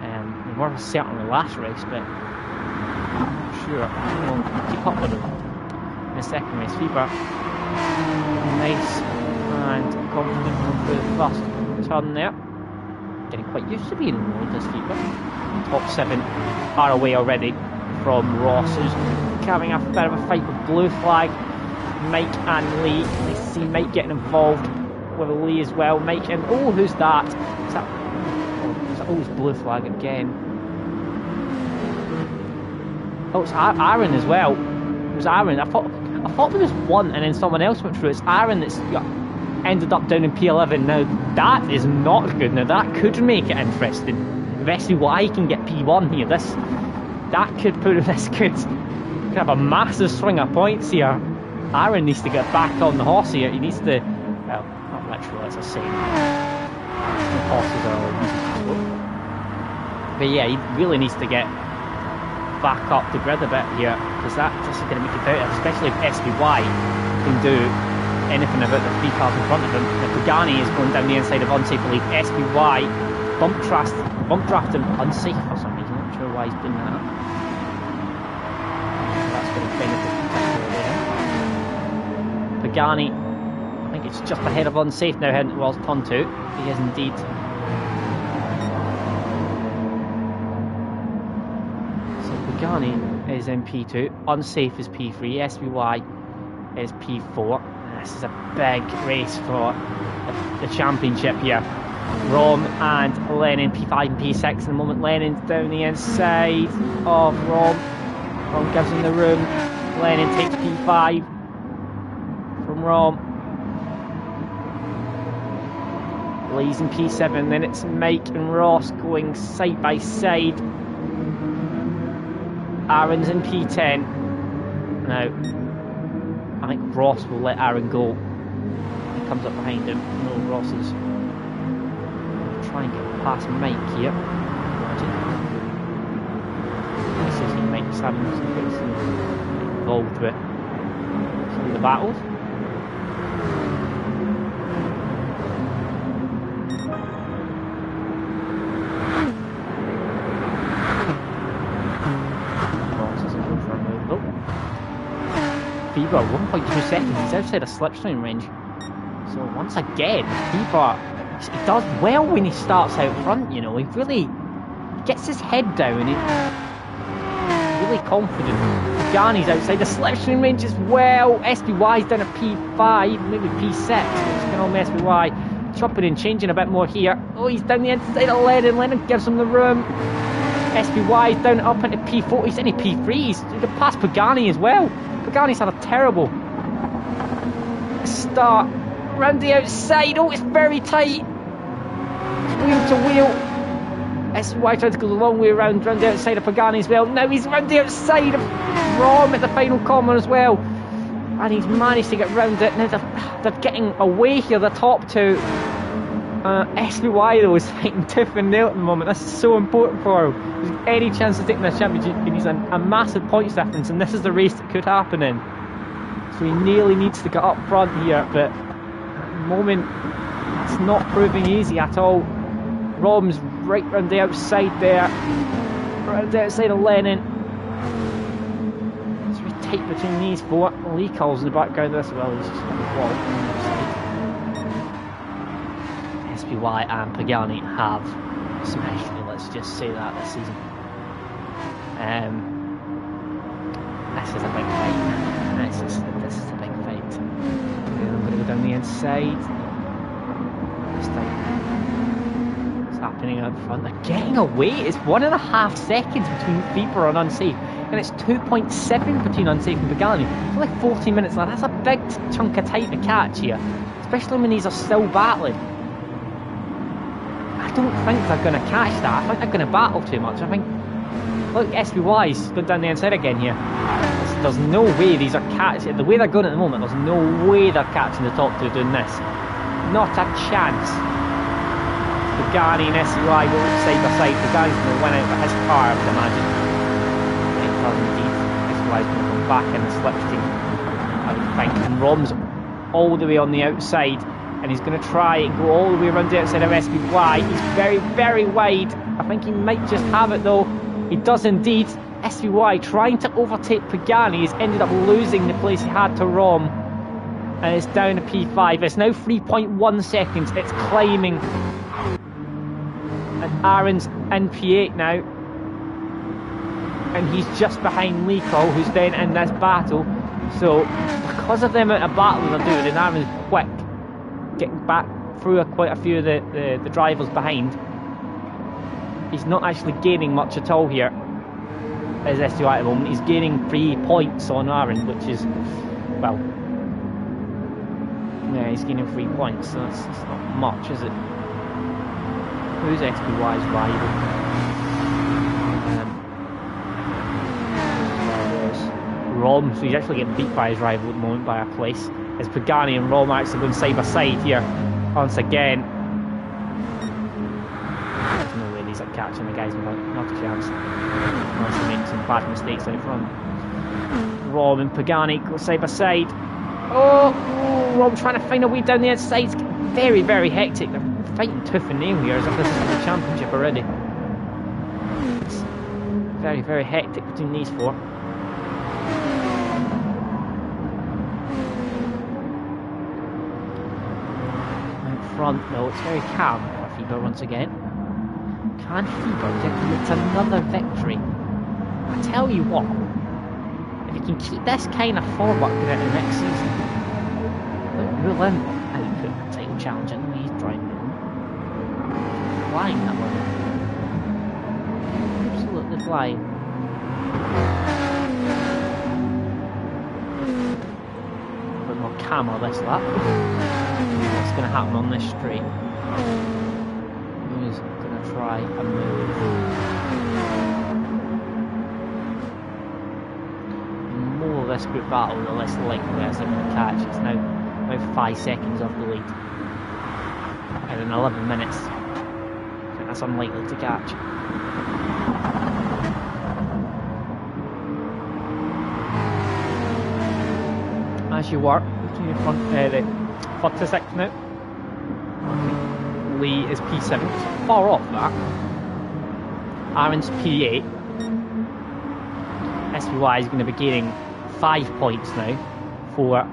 They were certainly last race, but I'm not sure anyone can keep up with them. In the second race, Feber, nice and confident going through the first turn there. Getting quite used to being in road this Feber. Top 7 are away already from Ross, who's having a bit of a fight with Blue Flag. Mike and Lee. I see Mike getting involved with Lee as well. Mike and oh, who's that? Is that? Oh, it's Blue Flag again. Oh, it's Aaron as well. It was Aaron. I thought there was one, and then someone else went through. It's Aaron that's ended up down in P11. Now that is not good. Now that could make it interesting. If SBY can get P1 here, this could have a massive swing of points here. Aaron needs to get back on the horse here. He needs to, well, not literally, as I say. The horses are all easy to slow. But yeah, he really needs to get back up the grid a bit here, because this is going to make it out, especially if SBY can do anything about the 3 cars in front of him. The Pagani is going down the inside of unsafe lead. SBY bump drafting unsafe for some reason. Not sure why he's doing that. That's going to benefit Pagani, I think it's just ahead of unsafe now, heading towards turn 2. He is indeed. So Pagani is in P2, unsafe is P3, SBY is P4. This is a big race for the championship here. Rom and Lennon, P5 and P6 in the moment. Lennon's down the inside of Rom. Rom gives him the room. Lennon takes P5 from Rom. Lee's in P7, then it's Mike and Ross going side by side. Aaron's in P10. Now, I think Ross will let Aaron go. He comes up behind him. No, Ross is trying to get past Mike here. This is Mike's having some involved with some of the battles. Bieber, 1.2 seconds, he's outside of slipstream range. So once again, Bieber, he does well when he starts out front, you know, he really gets his head down and he's really confident. Ghani's outside the slipstream range as well. SBY's down at P5, maybe P6, it's going on with SBY. Chopping and changing a bit more here. Oh, he's down the inside of Lennon, Lennon gives him the room. SBY's down up into P4, he's in P3, he's past Pagani as well. Pagani's had a terrible start. Round the outside. Oh, it's very tight. Wheel to wheel. SY trying to go the long way around the outside of Pagani as well. Now he's round the outside of Rom at the final corner as well. And he's managed to get round it. Now they're getting away here, the top two. SBY though is fighting tooth and nail at the moment. This is so important for him. If there's any chance of taking this championship, he needs a massive points difference, and this is the race that could happen in. So he nearly needs to get up front here, but at the moment it's not proving easy at all. Rom's right round the outside there, round the outside of Lennon. It's very tight between these four. Lee calls in the background as well. He's just on the wall. SBY and Pagani have some history, let's just say that, this season. This is a big fight. This is a big fight. I'm going to go down the inside. This time, what's happening out front? They're getting away. It's 1.5 seconds between Fever and Unsafe, and it's 2.7 between Unsafe and Pagani. It's like 14 minutes left. That's a big chunk of time to catch here, especially when these are still battling. I don't think they're going to catch that. I think they're going to battle too much. I think, look, SBY's going down the inside again here. There's no way these are catching. The way they're going at the moment, there's no way they're catching the top two doing this. Not a chance. Pagani and SBY go side by side. Pagani's going to win out with his car, I would imagine. It does indeed. SBY's going to come back in the slipstream, I would think. And Rom's all the way on the outside. And he's going to try and go all the way around the outside of SBY. He's very, very wide. I think he might just have it though. He does indeed. SBY trying to overtake Pagani. He's ended up losing the place he had to Rom. And it's down to P5. It's now 3.1 seconds. It's climbing. And Aaron's in P8 now. And he's just behind Liko, who's then in this battle. So, because of the amount of battle they're doing, and Aaron's quick, getting back through quite a few of the drivers behind. He's not actually gaining much at all here as SUI at the moment. He's gaining 3 points on Aaron, which is, well, yeah, he's gaining 3 points, so it's not much, is it? Who's SPY's rival? Rom, so he's actually getting beat by his rival at the moment by a place. As Pagani and Rom are actually going side by side here once again. There's no way these are catching the guys, not a chance. Unless they make some bad mistakes out front. Rom and Pagani go side by side. Oh, Rom trying to find a way down the inside. It's getting very, very hectic. They're fighting tooth and nail here as if this is the championship already. It's very, very hectic between these four. Front though, it's very calm for Fever once again. Can Fever get yet another victory? I tell you what, if he can keep this kind of form up into the next season, he'll rule in output title challenge. I know he's driving in. flying that one. Absolutely flying. A bit more camera this lap. What's going to happen on this straight? Who's going to try a move? The more this group battle, the less likely it is I'm going to catch. It's now about 5 seconds off the lead. And in 11 minutes, I think that's unlikely to catch. As you work between your front, the 46 now. Lee is P7, so far off that. Aaron's P8. SPY is going to be gaining 5 points now for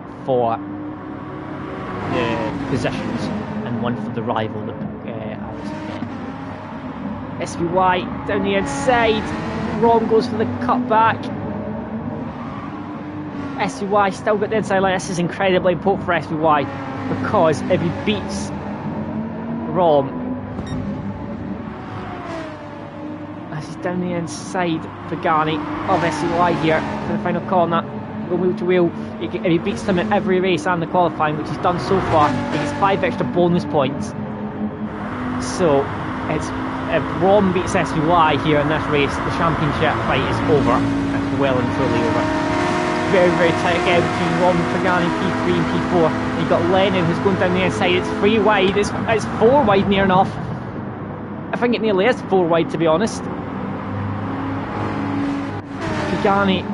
the positions and 1 for the rival that Aaron's getting. SPY down the inside. Ron goes for the cutback. SPY still got the inside line. This is incredibly important for SPY because if he beats Rom, as he's down the inside, Pagani of SPY here for the final corner. Go wheel to wheel. If he beats him in every race and the qualifying, which he's done so far, he gets 5 extra bonus points. So it's if Rom beats SPY here in this race, the championship fight is over. It's well and truly over. Very, very tight again between Rom and Pagani, P3 and P4. And you've got Lennon who's going down the inside. It's 3 wide, it's 4 wide near enough. I think it nearly is 4 wide, to be honest. Pagani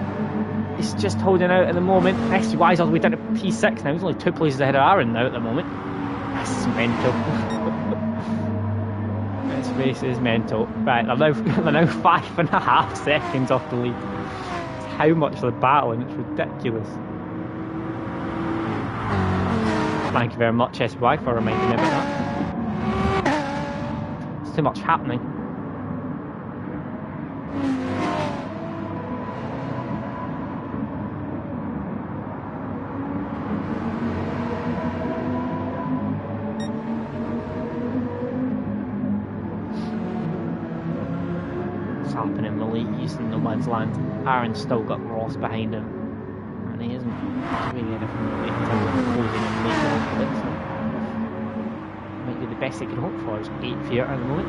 is just holding out at the moment. SPY is all the way down to P6 now. He's only 2 places ahead of Aaron now at the moment. This is mental. This race is mental. Right, they're now 5.5 seconds off the lead. How much they're battling, it's ridiculous. Thank you very much, SPY, for reminding me about that. There's too much happening. What's happening? Malik using no man's land. Aaron's still got Ross behind him, and he isn't doing anything really in terms of closing and making up for it. So might be the best they can hope for is 8th here at the moment.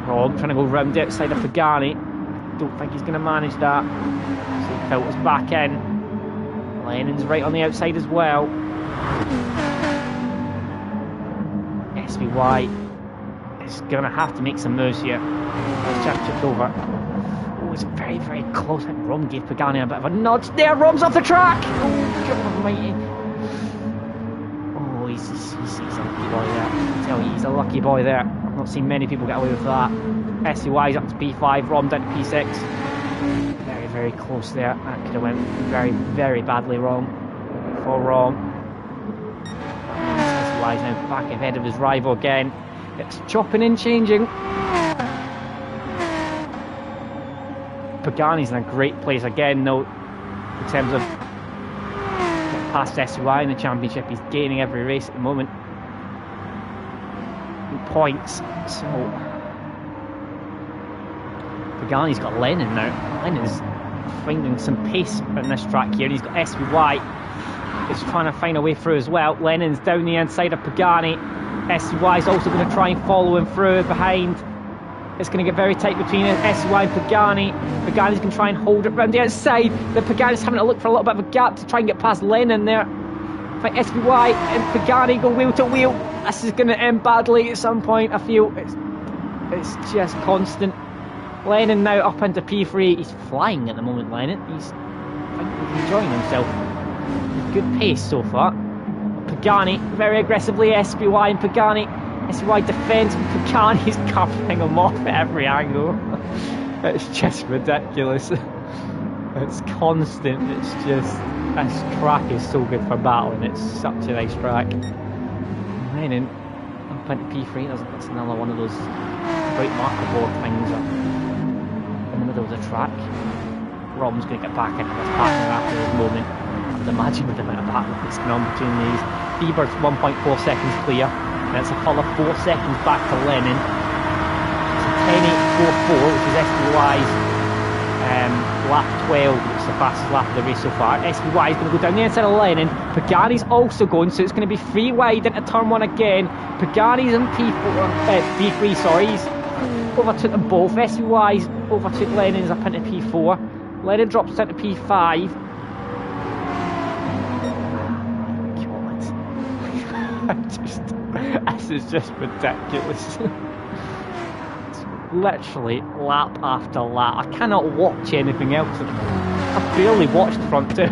Rob trying to go round the outside of Pagani. Don't think he's going to manage that. So Filter's back in. Lennon's right on the outside as well. SPY is going to have to make some moves here. This championship's over. Oh, it's very, very close. I think Rom gave Pagani a bit of a nudge there. Rom's off the track. Oh, God almighty. Oh, he's a lucky boy there. I tell you, he's a lucky boy there. I've not seen many people get away with that. SPY's up to P5. Rom down to P6. Very, very close there. That could have went very, very badly wrong for Rom. SPY's now back ahead of his rival again. It's chopping and changing. Pagani's in a great place again, though, in terms of getting past SPY in the championship. He's gaining every race at the moment in points. So Pagani's got Lennon now. Lennon's finding some pace on this track here. He's got SPY. He's trying to find a way through as well. Lennon's down the inside of Pagani. SPY's also going to try and follow him through behind. It's going to get very tight between SPY and Pagani. Pagani's going to try and hold it round the outside. Then Pagani's having to look for a little bit of a gap to try and get past Lennon there. But SPY and Pagani go wheel to wheel. This is going to end badly at some point, I feel. It's just constant. Lennon now up into P3. He's flying at the moment, Lennon. He's enjoying himself. Good pace so far. Pagani very aggressively. SPY and Pagani. SPY defends. Pagani's covering him off at every angle. It's just ridiculous. It's constant. It's just, this track is so good for battling. It's such a nice track. Lennon up into P3. That's another one of those great marker board things up in the middle of the track. Rom's going to get back into this partner after this moment. I would imagine with the amount of battle that's going on between these. Bieber's 1.4 seconds clear, and it's a further 4 seconds back to Lennon. It's a 10.844, which is SBY's lap 12, which is the fastest lap of the race so far. SBY is going to go down the inside of Lennon. Pagani's also going, so it's going to be 3 wide into turn 1 again. Pagani's in P3, sorry. He's overtook them both. SBY's overtook Lennon's up into P4. Lennon drops down to P5. This is just ridiculous. It's literally lap after lap. I cannot watch anything else. I've barely watched front two.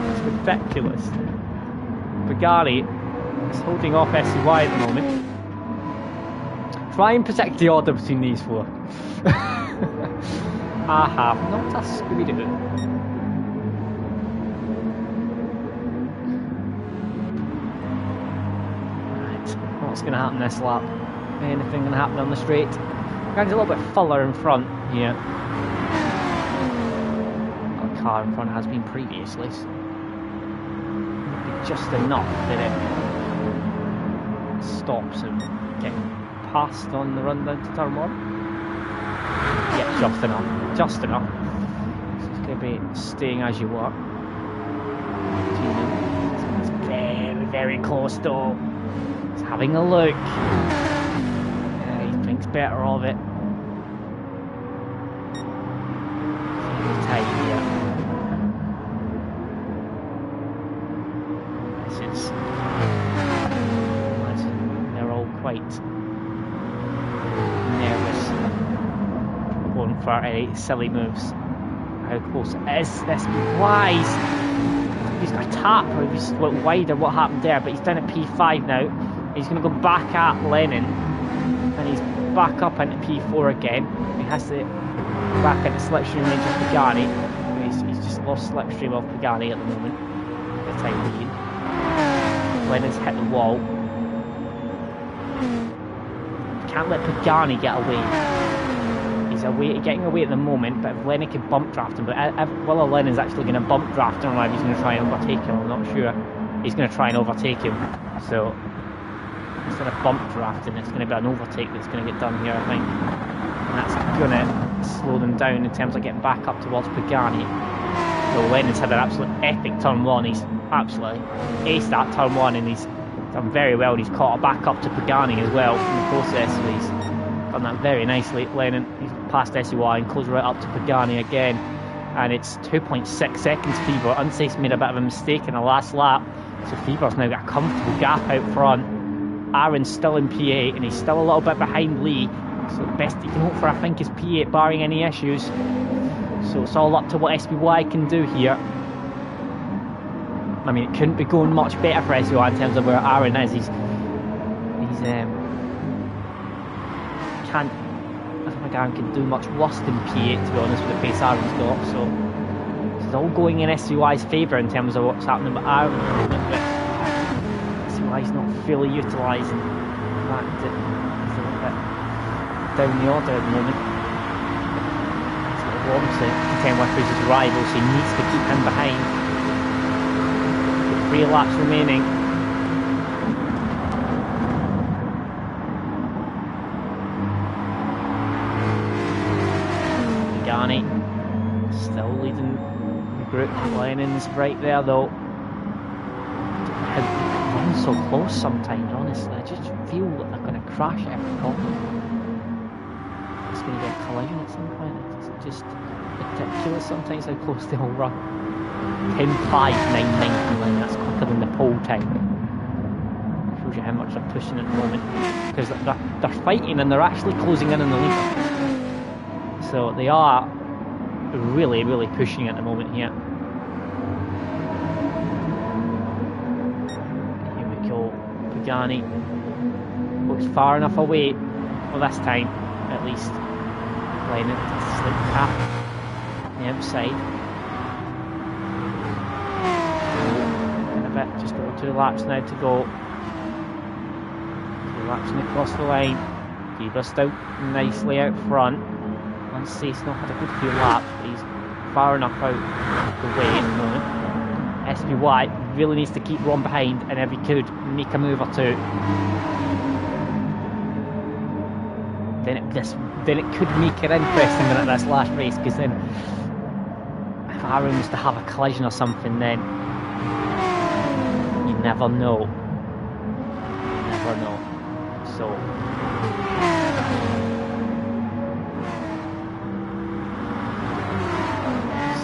It's ridiculous. Pagani is holding off SCY at the moment. Try and protect the order between these four. I have not a Scooby-Doo. What's going to happen this lap? Anything going to happen on the straight? Guy's a little bit fuller in front here. That car in front has been previously. So maybe just enough that it stops him getting passed on the run down to turn 1. Yeah, just enough. Just enough. So it's going to be staying as you are. It's very, very close though. Having a look. Yeah, he thinks better of it. Tight here. This is. They're all quite nervous. Going for any silly moves. How close it is. This wise. He's got a tap, or he's went wider. What happened there? But he's down at P5 now. He's going to go back at Lennon, and he's back up into P4 again. He has to go back into slipstream range of Pagani. He's just lost slipstream of Pagani at the moment, for the time being. Lennon's hit the wall. Can't let Pagani get away. He's getting away at the moment, but if Lennon can bump draft him, but whether Lennon's actually going to bump draft him or if he's going to try and overtake him, I'm not sure. He's going to try and overtake him, so instead of bump drafting, it's going to be an overtake that's going to get done here, I think. And that's going to slow them down in terms of getting back up towards Pagani. So Lennon's had an absolute epic turn 1. He's absolutely aced that turn 1, and he's done very well. He's caught it back up to Pagani as well in the process, so he's done that very nicely. Lennon, he's passed SEY and closed right up to Pagani again. And it's 2.6 seconds Fever. Unsafe's made a bit of a mistake in the last lap, so Fever's now got a comfortable gap out front. Aaron's still in P8 and he's still a little bit behind Lee, so the best he can hope for, I think, is P8 barring any issues. So it's all up to what SBY can do here. I mean, it couldn't be going much better for SBY in terms of where Aaron is. I don't think Aaron can do much worse than P8, to be honest, with the pace Aaron's got. So it's all going in SBY's favour in terms of what's happening with Aaron at the moment, but he's not fully utilising the fact that he's a little bit down the order at the moment. He's got Rom to contend with as his rival, so he needs to keep him behind. 3 laps remaining. Pagani still leading the group. Lennon's right there though. So close sometimes, honestly. I just feel that they're going to crash every corner. It's going to be a collision at some point. It's just ridiculous sometimes how close they all run. 10.5.999, that's quicker than the pole time. Shows you how much they're pushing at the moment. Because they're fighting and they're actually closing in on the lead. So they are really, really pushing at the moment here. Pagani looks far enough away for this time, at least. Lennon slick tap on the outside. In a bit, just over 2 laps now to go. 2 laps and across the line. Beaver still nicely out front. Unsafe. He's not had a good few laps, but he's far enough out the way at the moment. SBY really needs to keep Ron behind, and if he could make a move or two, then it could make it interesting at this last race, because then if Aaron was to have a collision or something, then you never know. You never know. So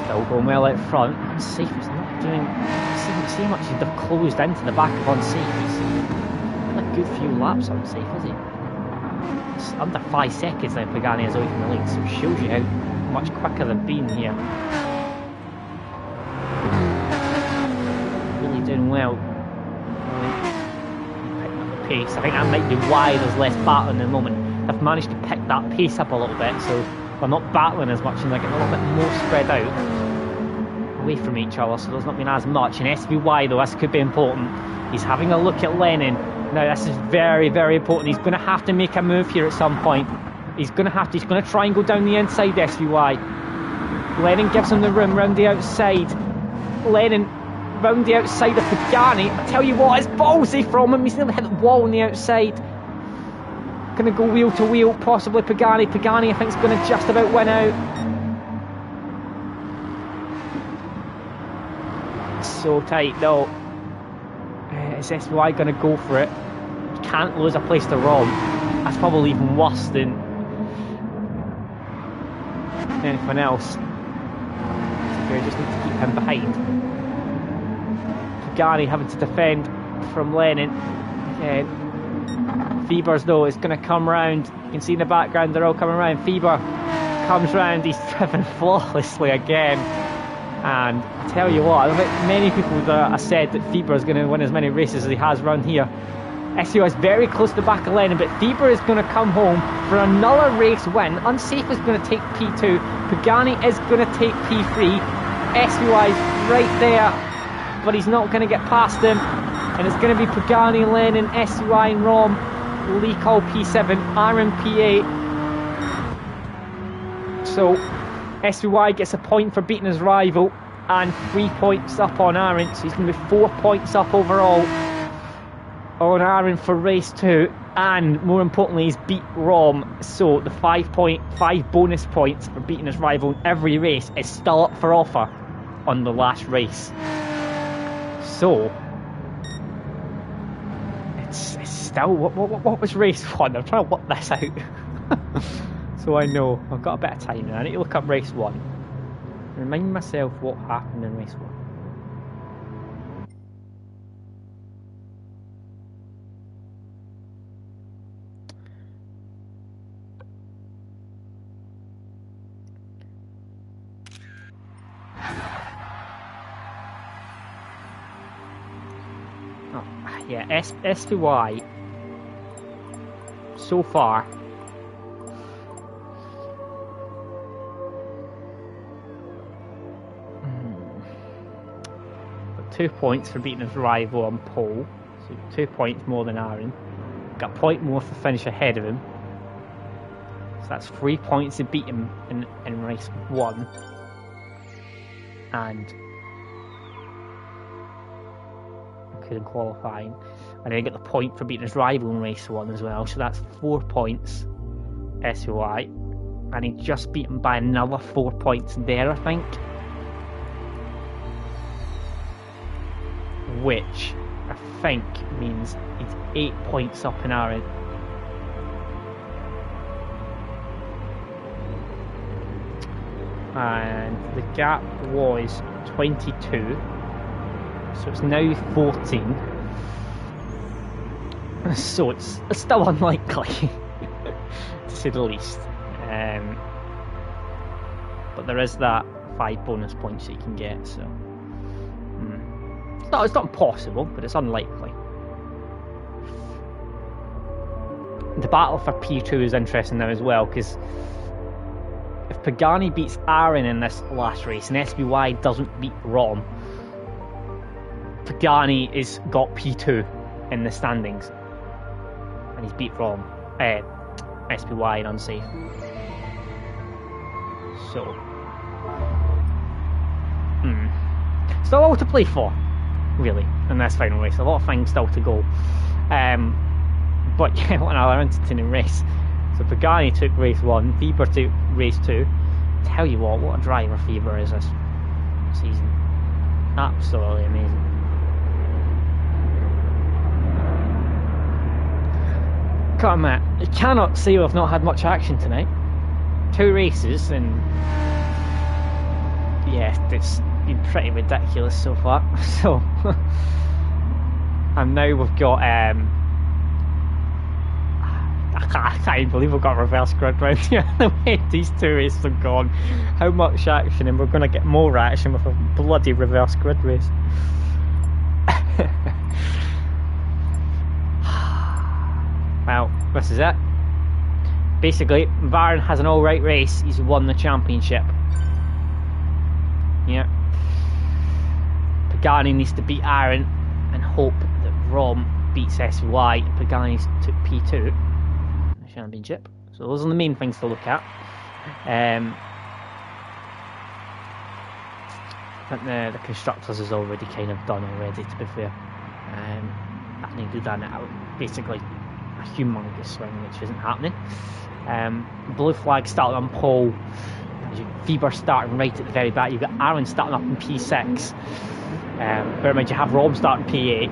still going well out front. Unsafe is not doing. See how much he'd have closed into the back of Unsafe. He's had a good few laps on Unsafe, is he? It's under 5 seconds now Pagani is away from the lead, so it shows you how much quicker they've been here. Really doing well. Picking up the pace. I think that might be why there's less battling at the moment. They've managed to pick that pace up a little bit, so they're not battling as much and they're getting a little bit more spread out away from each other, so there's not been as much. And SBY though, this could be important. He's having a look at Lennon. Now this is very, very important. He's going to have to make a move here at some point. He's going to try and go down the inside, SBY. Lennon gives him the room round the outside. Lennon round the outside of Pagani. I tell you what, it's ballsy from him. He's nearly hit the wall on the outside. Going to go wheel to wheel, possibly Pagani. Pagani, I think, is going to just about win out. So tight, though. Is SBY going to go for it? Can't lose a place to Rom. That's probably even worse than anything else. So we just need to keep him behind. Pagani having to defend from Lennon. Again. Febers though is going to come round. You can see in the background they're all coming round. Feber comes round. He's driven flawlessly again. And I tell you what, I think many people that have said that Feber is going to win as many races as he has round here. SEO is very close to the back of Lennon, but Feber is going to come home for another race win. Unsafe is going to take P2. Pagani is going to take P3. SBY is right there, but he's not going to get past him. And it's going to be Pagani, Lennon, SUI and Rom, Lee Cole P7, Aaron P8. So SUI gets a point for beating his rival and 3 points up on Aaron. So he's going to be 4 points up overall on Aaron for race 2. And more importantly, he's beat Rom. So the 5 bonus points for beating his rival in every race is still up for offer on the last race. So it's still, what was race 1? I'm trying to work this out. So I know I've got a bit of time now. I need to look up race 1. Remind myself what happened in race 1. Yeah, SPY so far got 2 points for beating his rival on pole, so 2 points more than Aaron. Got a point more for finish ahead of him, so that's 3 points to beat him in race 1, and in qualifying, and then get the point for beating his rival in race 1 as well, so that's 4 points SOI, and he just beat him by another 4 points there, I think, which I think means he's 8 points up in Aaron. And the gap was 22, so it's now 14. So it's still unlikely, to say the least. But there is that 5 bonus points that you can get, so it's not impossible, but it's unlikely. The battle for P2 is interesting now as well, because if Pagani beats Aaron in this last race and SBY doesn't beat Rom, Pagani is got P2 in the standings, and he's beat Rom, SPY and Unsafe. So, still all to play for, really, in this final race. A lot of things still to go. But yeah, what another entertaining race. So Pagani took race 1, Weber took race 2. Tell you what a driver Weber is this season. Absolutely amazing. Can't admit, I cannot say we've not had much action tonight. 2 races, and yeah, it's been pretty ridiculous so far. So, and now we've got I can't even believe we've got reverse grid round here. The way these 2 races have gone, how much action, and we're going to get more action with a bloody reverse grid race. Well, this is it. Basically, Varun has an alright race. He's won the championship. Yeah. Pagani needs to beat Aaron and hope that Rom beats SY. Pagani took P2 championship. So those are the main things to look at. I think the constructors is already kind of done already, to be fair. I think they've done it out basically a humongous swing, which isn't happening. Blue flag starting on pole. Weber starting right at the very back. You've got Aaron starting up in P6. Bear in mind you have Rom starting P8,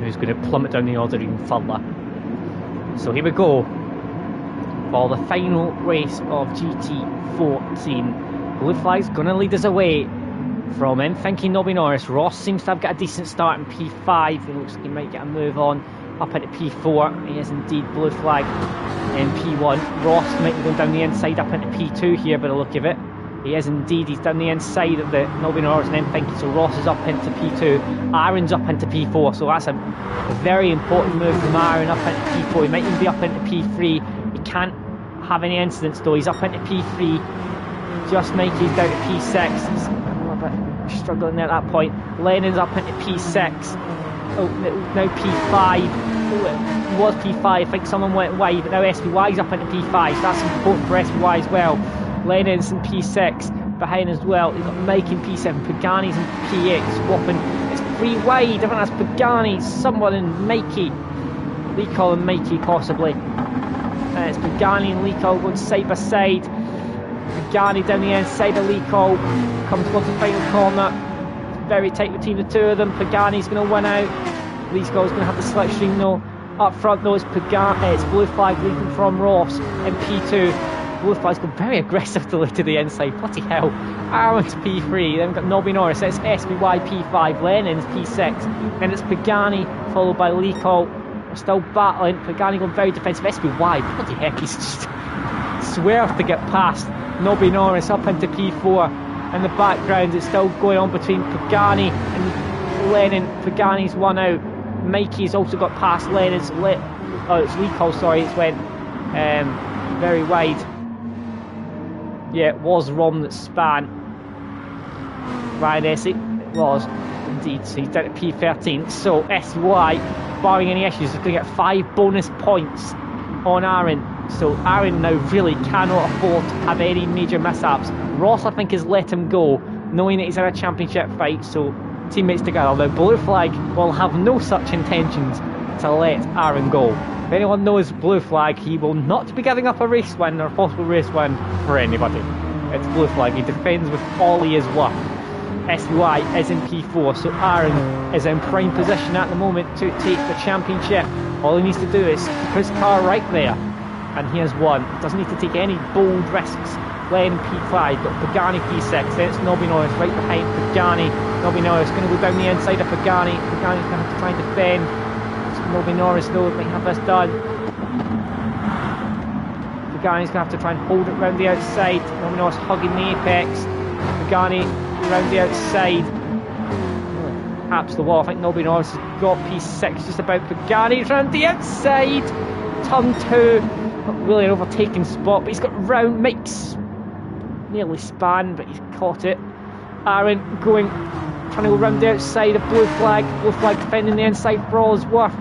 who's going to plummet down the order even further. So here we go for the final race of GT14. Blue flag's going to lead us away from him, thinking Nobby Norris. Ross seems to have got a decent start in P5. It looks like he might get a move on up into P4. He is indeed blue flag in P1. Ross might be going down the inside up into P2 here by the look of it. He is indeed. He's down the inside of the Nobby Norris and then thinking. So Ross is up into P2. Aaron's up into P4. So that's a very important move from Aaron up into P4. He might even be up into P3. He can't have any incidents though. He's up into P3. Just Mikey's down to P6. He's a little bit struggling there at that point. Lennon's up into P6. Oh, now P5. Oh, it was P5. I think someone went wide, but now SBY's up into P5. So that's important for SBY as well. Lennon's in P6 behind as well. You've got Mike in P7. Pagani's in P8. Swapping. It's 3 wide. I think that's Pagani. Someone in Mikey. Lecol and Mikey possibly. It's Pagani and Lecol going side by side. Pagani down the inside of Lecol. Comes towards the final corner. It's very tight between the 2 of them. Pagani's going to win out. Lecol's going to have the slipstream though. Up front though is Pagani. It's blue flag leading from Ross in P2. Blue flag's going very aggressively to the inside. Bloody hell. Aaron's P3. Then we've got Nobby Norris. It's SBY P5. Lennon's P6. Then it's Pagani followed by Lecol. We're still battling. Pagani going very defensive. SBY. Bloody heck. He's just swerved to get past Nobby Norris up into P4. In the background it's still going on between Pagani and Lennon. Pagani's one out. Mikey's also got past Lennon's. It's Lecol, sorry. It's went very wide. Yeah, it was Rom that span Ryan Essie. It was indeed. So he's down to P13. So SY, barring any issues, is going to get 5 bonus points on Aaron. So Aaron now really cannot afford to have any major mishaps. Ross, I think, has let him go, knowing that he's in a championship fight. So teammates together. Now blue flag will have no such intentions to let Aaron go. If anyone knows blue flag, he will not be giving up a race win or a possible race win for anybody. It's blue flag. He defends with all he is worth. SY is in P4, so Aaron is in prime position at the moment to take the championship. All he needs to do is keep his car right there, and he has won. Doesn't need to take any bold risks. Len P5, got Pagani P6, then it's Nobby Norris right behind Pagani. Nobby Norris going to go down the inside of Pagani. Pagani's going to have to try and defend. Nobby Norris though might have this done. Pagani's going to have to try and hold it round the outside. Nobby Norris hugging the apex. Pagani round the outside. Taps the wall. I think Nobby Norris has got P6 just about. Pagani round the outside. Turn 2. Not really an overtaking spot, but he's got round. Mike's nearly span, but he's caught it. Aaron going, trying to go round the outside of blue flag. Blue flag defending the inside for all his worth.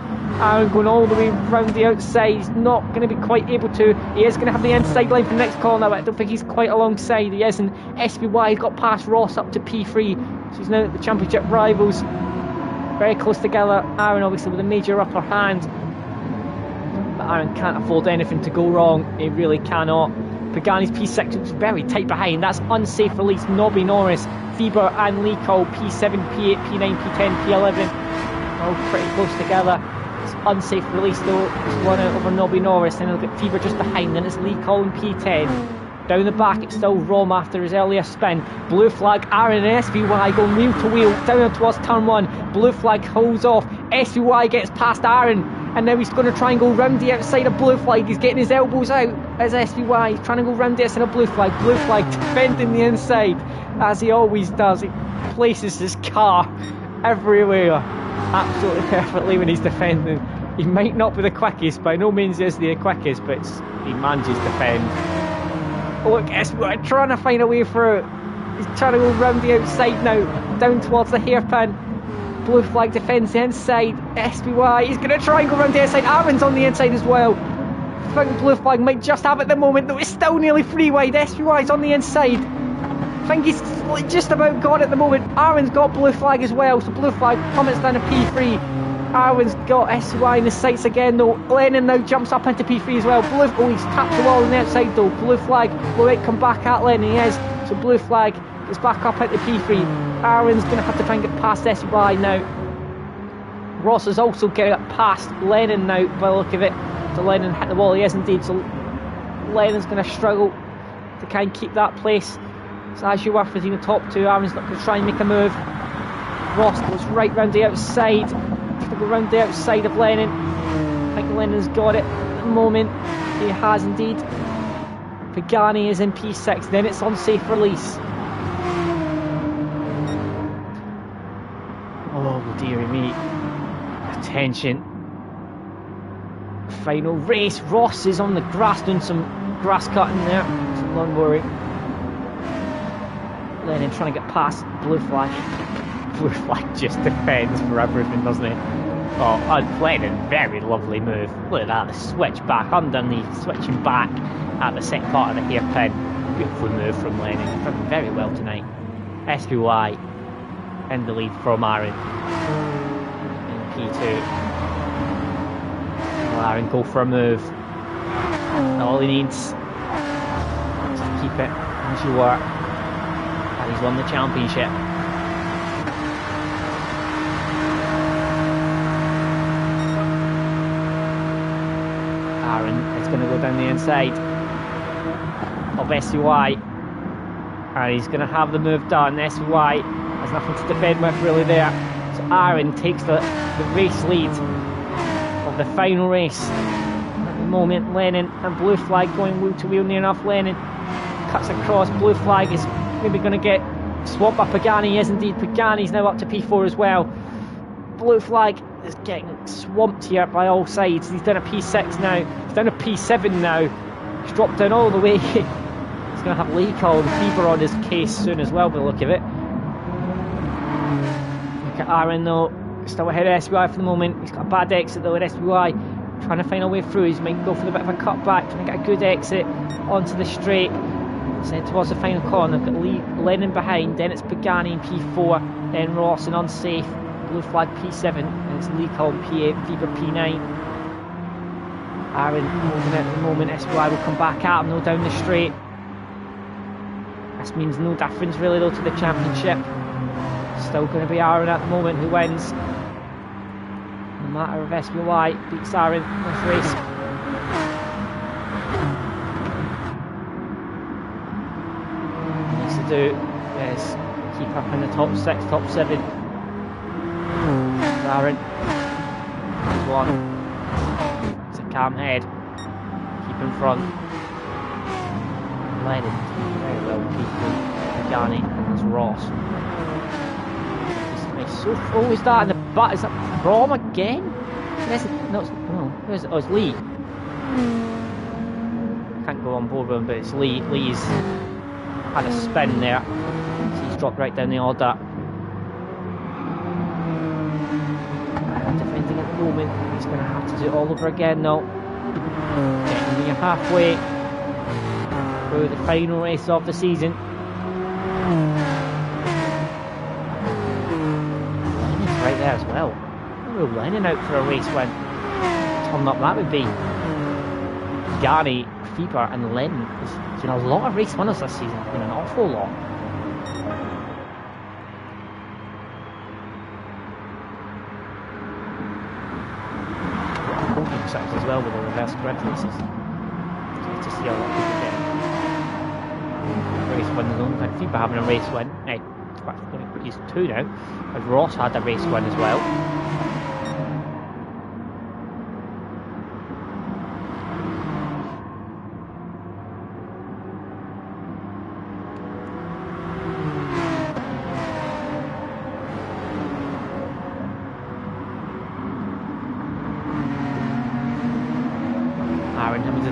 Aaron going all the way round the outside. He's not going to be quite able to. He is going to have the inside line for the next corner, but I don't think he's quite alongside. He isn't. SBY got past Ross up to P3. So he's now at the championship rivals. Very close together. Aaron obviously with a major upper hand. But Aaron can't afford anything to go wrong. He really cannot. Pagani's P6 was very tight behind. That's unsafe release. Nobby Norris, Fieber and Lee Cole, P7, P8, P9, P10, P11. All pretty close together. It's unsafe release though. It's one out over Nobby Norris. Then look at Fieber just behind. Then it's Lee Cole in P10. Down the back, it's still Rom after his earlier spin. Blue flag, Aaron and SVY going wheel to wheel down towards turn 1. Blue flag holds off. SVY gets past Aaron. And now he's going to try and go round the outside of blue flag. He's getting his elbows out as SVY. He's trying to go round the outside of blue flag. Blue flag defending the inside, as he always does. He places his car everywhere absolutely perfectly when he's defending. He might not be the quickest, by no means is he the quickest, but he manages to defend. Look, SVY trying to find a way through. He's trying to go round the outside now, down towards the hairpin. Blue flag defends the inside. SBY, he's going to try and go round the inside. Aaron's on the inside as well. I think blue flag might just have it at the moment, though it's still nearly 3 wide. SBY's on the inside. I think he's just about got it at the moment. Aaron's got blue flag as well, so blue flag plummets down to P3. Aaron's got SBY in the sights again, though. Lennon now jumps up into P3 as well. He's tapped the wall on the outside, though. Blue flag will right come back at Lennon. He is. So blue flag is back up into P3. Aaron's going to have to try and get past SBY now. Ross is also getting past Lennon now by the look of it. So Lennon hit the wall, he is indeed. So Lennon's going to struggle to kind of keep that place. So as you were between the top two, Aaron's not going to try and make a move. Ross goes right round the outside. To go round the outside of Lennon. I think Lennon's got it at the moment. He has indeed. Pagani is in P6, then it's unsafe release. Oh dearie me. Attention. Final race. Ross is on the grass doing some grass cutting there. So don't worry. Lennon trying to get past blue flag. Blue flag just defends for everything, doesn't it? Oh, Lennon, very lovely move. Look at that, the switch back underneath, switching back at the second part of the hairpin. Beautiful move from Lennon. Done very well tonight. SQY in the lead from Aaron. In P2. Will Aaron go for a move? All he needs is to keep it as you are. And he's won the championship. Aaron is going to go down the inside of SUI, and he's going to have the move done. SUI has nothing to defend with really there, so Aaron takes the race lead of the final race. At the moment, Lennon and blue flag going wheel to wheel near enough. Lennon cuts across, blue flag is maybe going to get swamped by Pagani. Yes indeed, Pagani's now up to P4 as well. Blue flag is getting swamped here by all sides. He's down to P6 now. He's down to P7 now. He's dropped down all the way. He's going to have Lee Cole and Fever on his case soon as well by the look of it. Look at Aaron though. Still ahead of SBI for the moment. He's got a bad exit though at SBI. Trying to find a way through. He might go for a bit of a cutback. Trying to get a good exit onto the straight. Sent towards the final corner. They've got Lennon behind. Then it's Pagani in P4. Then Ross and unsafe. Blue flag P7, and it's Lee Cole P8, Fever P9. Aaron moving out at the moment. SBI will come back at him, no down the straight. This means no difference really though to the championship. Still going to be Aaron at the moment who wins. No matter if SBI beats Aaron in this race. What he needs to do is keep up in the top 6, top 7. Aaron, there's one. It's a calm head. Keep in front. Lennon, very well keeping Pagani, and there's Ross. It's so. Oh, is that in the back? Is that Rom again? No, it's Lee. Can't go on board with him, but it's Lee. Lee's had a spin there, so he's dropped right down the order. Defending it. moment. He's going to have to do it all over again now. Getting near halfway through the final race of the season. Lennon's right there as well. Lennon out for a race win. Turn up that would be Gary, Fieber and Lennon. There's been a lot of race winners this season. There's been an awful lot. As well with the reverse grid races. So to see a lot of people getting race wins on. And Fieber having a race win. He's 2 now. And Ross had a race win as well.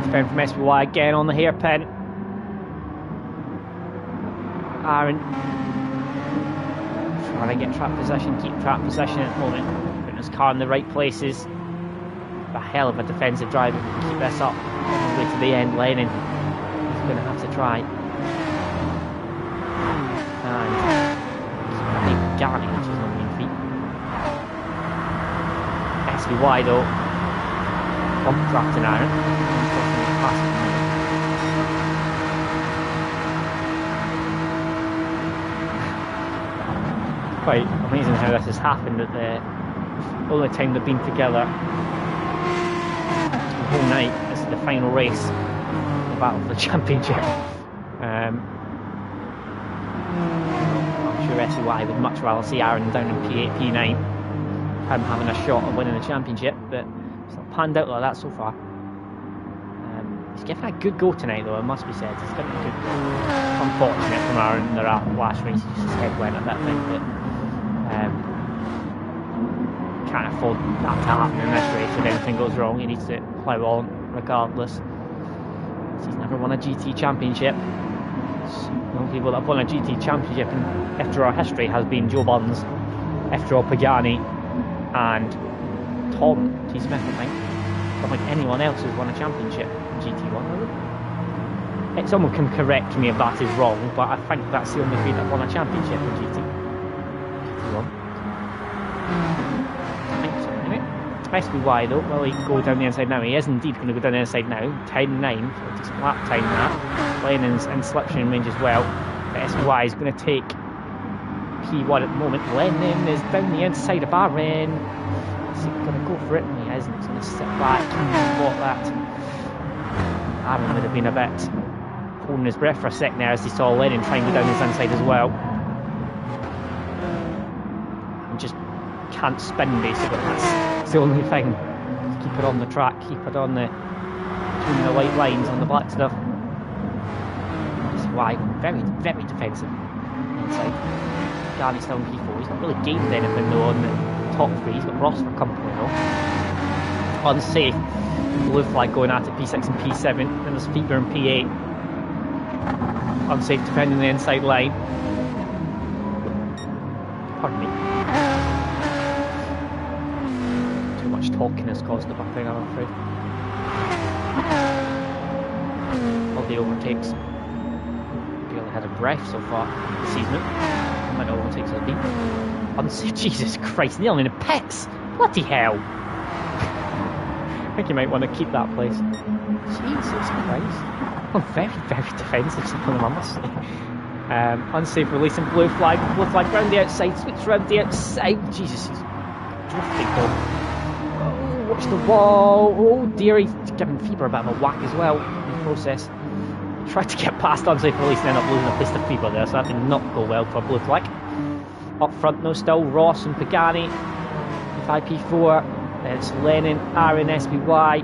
Defend from SBY again on the hairpin. Aaron trying to get track position, keep track position at the moment. Putting his car in the right places. A hell of a defensive drive if we can keep this up all the way to the end. Lennon he's going to have to try. And I think Garney, which is on the feet. SBY though. Bump drafting Aaron. Quite amazing how this has happened at the only time they've been together the whole night. This is the final race, the battle for the championship. I'm sure SEY would much rather see Aaron down in P8, P9, him having a shot at winning the championship, but it's not panned out like that so far. He's given a good go tonight though, it must be said. He's given a good go. Unfortunate from Aaron in the last race, his head went at that thing, but can't afford that to happen in this race. If anything goes wrong, he needs to plough on regardless. He's never won a GT championship. The only people that have won a GT championship in FTRL history has been Joe Burns, FTRL Pagani and Tom T. Smith, I think. I don't think anyone else has won a championship in GT1, really. Someone can correct me if that is wrong, but I think that's the only three that won a championship in GT1. I think so, anyway. SBY though, will he go down the inside now? He is indeed going to go down the inside now. 10-9, so a decent lap time that. Lennon's in slipstream range as well. But SBY is going to take P1 at the moment. Lennon is down the inside of Aaron. Is he going to go for it? No, he isn't. He's going to sit back and block that. Aaron would have been a bit holding his breath for a second there as he saw Lennon trying to go down his inside as well. And just can't spin basically. That's the only thing. Just keep it on the track, keep it on the between the white lines on the black stuff. That's why very, very defensive inside. Garney's still in P4. He's not really gained anything though on the top three. He's got Ross for company though. Unsafe. Blue flag going at it, P6 and P7. Then there's Fieber and P8. Unsafe defending the inside line. Pardon me. Too much talking has caused the buffering, I'm afraid. All the overtakes. Barely had a breath so far this season. How many overtakes have been? Unsafe, Jesus Christ, nearly in the pits! Bloody hell! I think you might want to keep that place. Jesus Christ. I'm very, very defensive, something I must say. Unsafe releasing blue flag round the outside, switch round the outside. Jesus, he's drifting though. Oh, watch the wall. Oh dear, he's giving Fieber a bit of a whack as well in the process. Tried to get past unsafe release and ended up losing a place to Fieber there, so that did not go well for blue flag. Up front though, still Ross and Pagani. 5P4. It's Lennon, Aaron, SBY.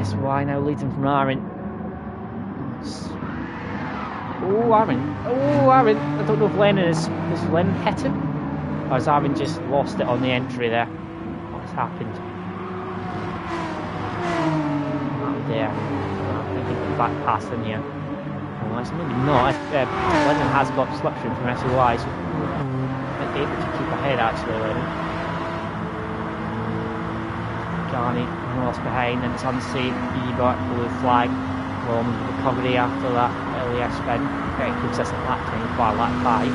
SBY now leading from Aaron. Oh, Aaron. Oh, Aaron. I don't know if Lennon is Lennon hit him? Or has Aaron just lost it on the entry there? What's happened? Oh, there. I think he back past him here. Well, it's maybe not. Lennon has got slipstream from SOI, so might be able to keep ahead actually, Lennon. Garney lost behind, and it's unsafe. Bieber, blue flag. Rom recovery after that earlier spin. Very consistent lap time, bar lap 5.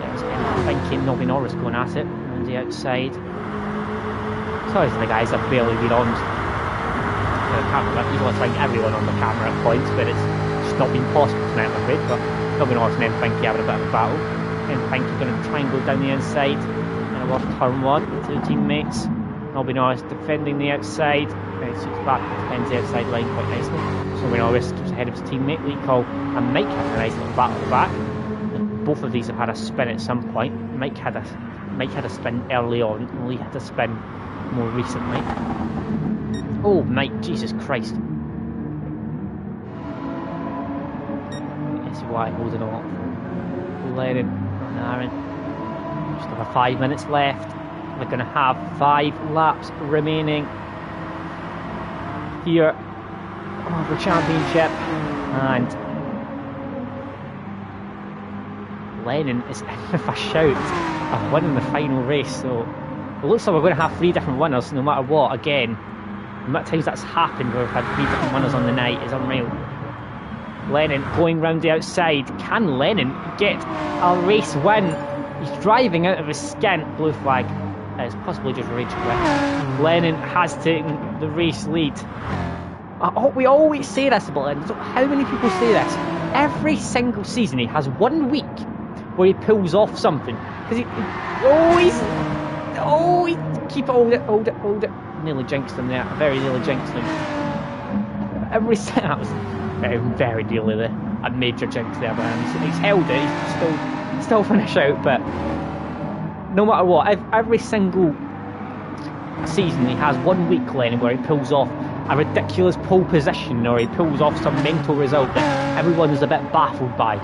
There's thinking Nobby Norris going at it on the outside. Sorry to the guys that barely been on the camera. You want to try and get everyone on the camera at points, but it's just not been possible tonight, I'm afraid. But Nobby Norris and Finky having a bit of a battle. And Finky going to try and go down the inside. And off turn 1 to the teammates. Nobby Norris defending the outside. And he switches back, defends the outside line quite nicely. So Nobby Norris keeps ahead of his teammate. Lee Cole and Mike had a nice little battle at the back. And both of these have had a spin at some point. Mike had a spin early on, and Lee had a spin more recently. Oh, Mike, Jesus Christ. SY holding on. Lennon and Aaron. Just have 5 minutes left. They're going to have 5 laps remaining here of the championship. And Lennon is in with a shout of winning the final race. So it looks like we're going to have 3 different winners no matter what. Again, the amount of times that's happened where we've had 3 different winners on the night is unreal. Lennon going round the outside. Can Lennon get a race win? He's driving out of his skin. Blue flag. It's possibly just rage quit. Lennon has taken the race lead. We always say this about Lennon. So how many people say this? Every single season he has 1 week where he pulls off something. Because he always keep it, hold it. Nearly jinxed him there. Very nearly jinxed him. That was very nearly there. A major jinx there, but he's held it. He's still finish out, but no matter what, every single season he has 1 week, Lennon, where he pulls off a ridiculous pole position or he pulls off some mental result that everyone is a bit baffled by.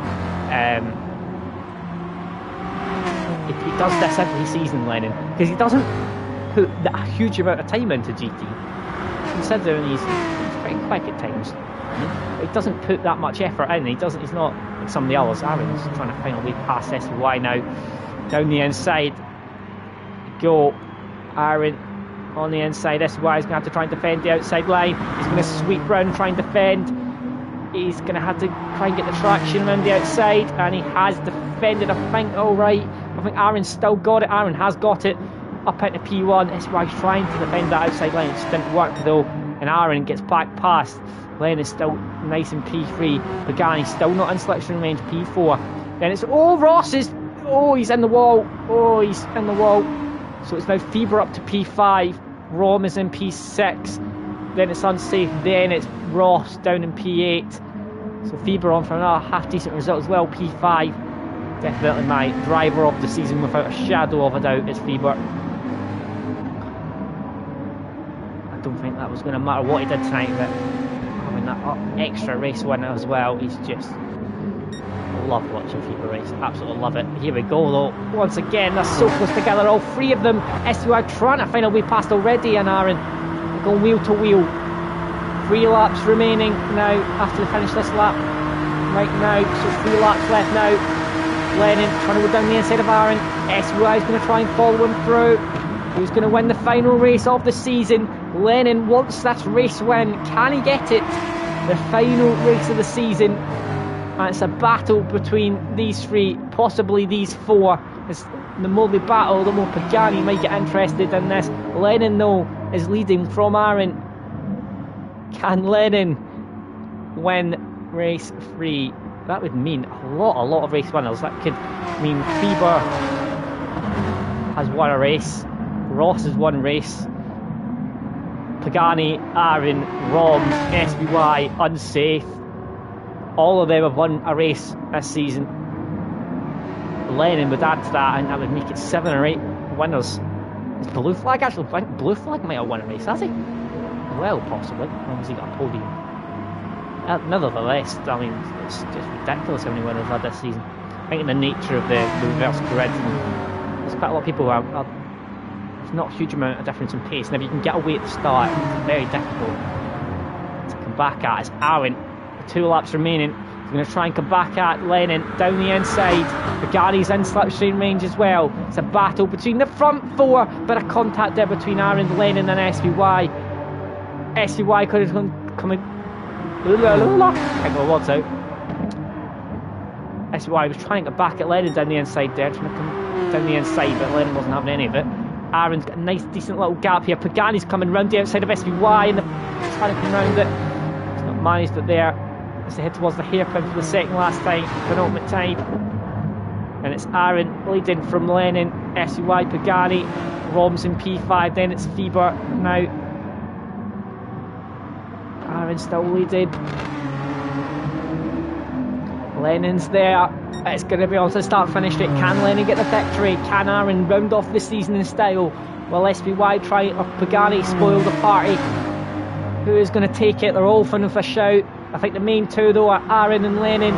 He does this every season, Lennon, because he doesn't put a huge amount of time into GT. Considering he's pretty quick at times, but he doesn't put that much effort in. He's not like some of the others. Aaron's trying to find a way past SY now. Down the inside, go Aaron on the inside. SY is going to have to try and defend the outside line. He's going to sweep round, try and defend. He's going to have to try and get the traction around the outside, and he has defended, I think, alright. I think Aaron's still got it. Aaron has got it up into P1. SY's trying to defend that outside line. It just didn't work though, and Aaron gets back past. Len is still nice in P3. Pagani still not in slipstream range, P4. Then it's, Ross is, he's in the wall. He's in the wall. So it's now Fieber up to P5. Rom is in P6. Then it's unsafe. Then it's Ross down in P8. So Fieber on for another half decent result as well, P5. Definitely my driver of the season without a shadow of a doubt is Fieber. I don't think that was going to matter what he did tonight, but having that extra race winner as well, he's just... love watching Fieber race, absolutely love it. Here we go though, once again they're so close together, all 3 of them. SUI trying to find a way past already, and Aaron going wheel to wheel. 3 laps remaining now after they finish this lap right now, so 3 laps left now. Lennon trying to go down the inside of Aaron. SUI is going to try and follow him through. Who's going to win the final race of the season? Lennon wants that race win. Can he get it? The final race of the season. And it's a battle between these 3, possibly these 4. It's the more they battle, the more Pagani might get interested in this. Lennon, though, is leading from Aaron. Can Lennon win race 3? That would mean a lot of race winners. That could mean Fieber has won a race, Ross has won a race, Pagani, Aaron, Rom, SBY, Unsafe, all of them have won a race this season. Lennon would add to that, and that would make it 7 or 8 winners. Is Blue Flag actually? I think Blue Flag might have won a race, has he? Well, possibly, as long as he got a podium. Nevertheless, I mean, it's just ridiculous how many winners had this season. I think in the nature of the reverse grid, there's quite a lot of people who are there's not a huge amount of difference in pace, and if you can get away at the start, it's very difficult to come back at. It's Aaron 2 laps remaining. He's going to try and come back at Lennon down the inside. Pagani's in slipstream range as well. It's a battle between the front 4, but a contact there between Aaron, Lennon and SVY. SVY could have come in. Can't get the words out. SVY was trying to get back at Lennon down the inside there, trying to come down the inside, but Lennon wasn't having any of it. Aaron's got a nice, decent little gap here. Pagani's coming round the outside of SVY and trying to come round it. He's not managed it there. As they head towards the hairpin for the second last time, penultimate time. And it's Aaron leading from Lennon, SVY, Pagani, Roms in P5, then it's Fieber now. Aaron still leading. Lennon's there. It's going to be on to start-finish straight. Can Lennon get the victory? Can Aaron round off the season in style? Will SVY try, or Pagani spoil the party? Who is going to take it? They're all fun with a shout. I think the main 2 though are Aaron and Lennon.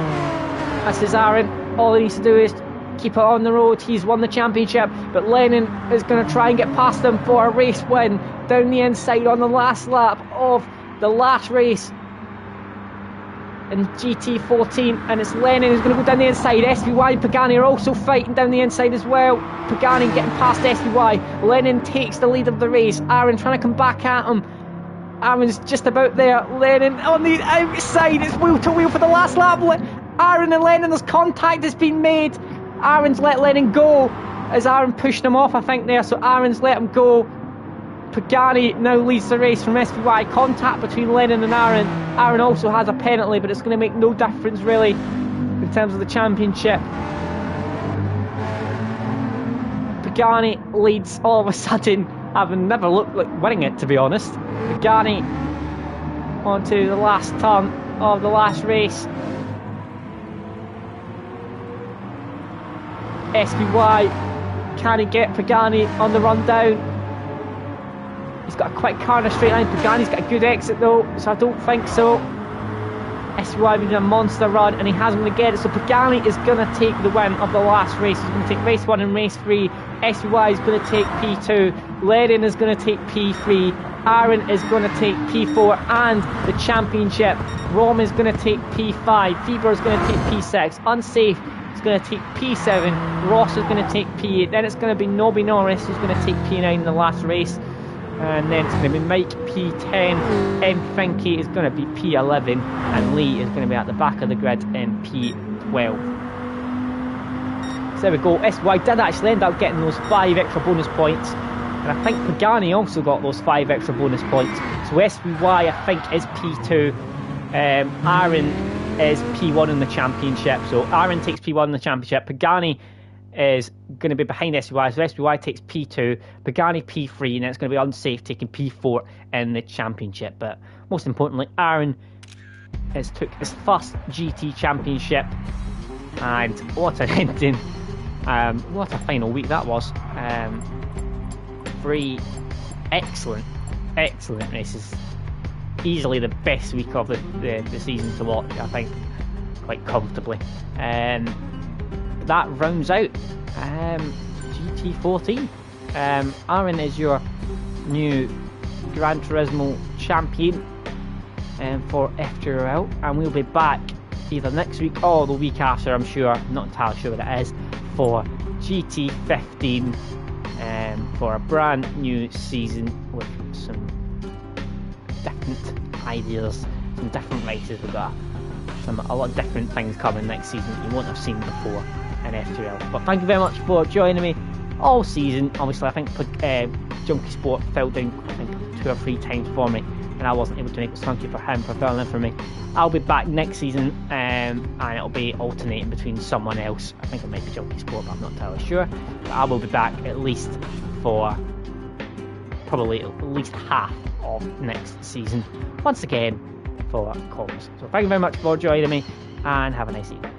This is Aaron. All he needs to do is keep it on the road. He's won the championship, but Lennon is going to try and get past him for a race win down the inside on the last lap of the last race in GT14, and it's Lennon who's going to go down the inside. SVY and Pagani are also fighting down the inside as well. Pagani getting past SVY. Lennon takes the lead of the race. Aaron trying to come back at him. Aaron's just about there. Lennon on the outside. It's wheel to wheel for the last lap. Aaron and Lennon, there's contact has been made. Aaron's let Lennon go as Aaron pushed him off, I think, there. So Aaron's let him go. Pagani now leads the race from SVY. Contact between Lennon and Aaron. Aaron also has a penalty, but it's going to make no difference really in terms of the championship. Pagani leads all of a sudden, having never looked like winning it, to be honest. Pagani onto the last turn of the last race. SVY, can he get Pagani on the run down? He's got a quick car in a straight line. Pagani's got a good exit though, so I don't think so. SVY been a monster run and he hasn't going to get it, so Pagani is going to take the win of the last race. He's going to take race 1 and race 3. SVY is going to take P2. Lennon is going to take P3. Aaron is going to take P4 and the championship. Rom is going to take P5. Fieber is going to take P6. Unsafe is going to take P7. Ross is going to take P8. Then it's going to be Nobby Norris who's going to take P9 in the last race. And then it's going to be Mike P10, M. Finke is going to be P11, and Lee is going to be at the back of the grid in P12. So there we go. SVY did actually end up getting those 5 extra bonus points, and I think Pagani also got those 5 extra bonus points. So SVY I think is P2, Aaron is P1 in the championship. So Aaron takes P1 in the championship. Pagani is going to be behind SVY, so SVY takes P2, Pagani P3, and then it's going to be Unsafe taking P4 in the championship. But most importantly, Aaron has took his first GT championship, and what an ending, what a final week that was. 3 excellent races, easily the best week of the season to watch, I think, quite comfortably. That rounds out GT14. Aaron is your new Gran Turismo champion for FTRL, and we'll be back either next week or the week after, I'm sure, not entirely sure what it is, for GT15 for a brand new season with some different ideas, some different races. We've got a lot of different things coming next season that you won't have seen before in FTRL. But thank you very much for joining me all season. Obviously I think Junkie Sport fell down I think 2 or 3 times for me and I wasn't able to make it, so thank you for him for filling in for me. I'll be back next season and it'll be alternating between someone else. I think it might be Junkie Sport, but I'm not entirely sure. But I will be back at least for probably at least half of next season once again for comms. So thank you very much for joining me and have a nice evening.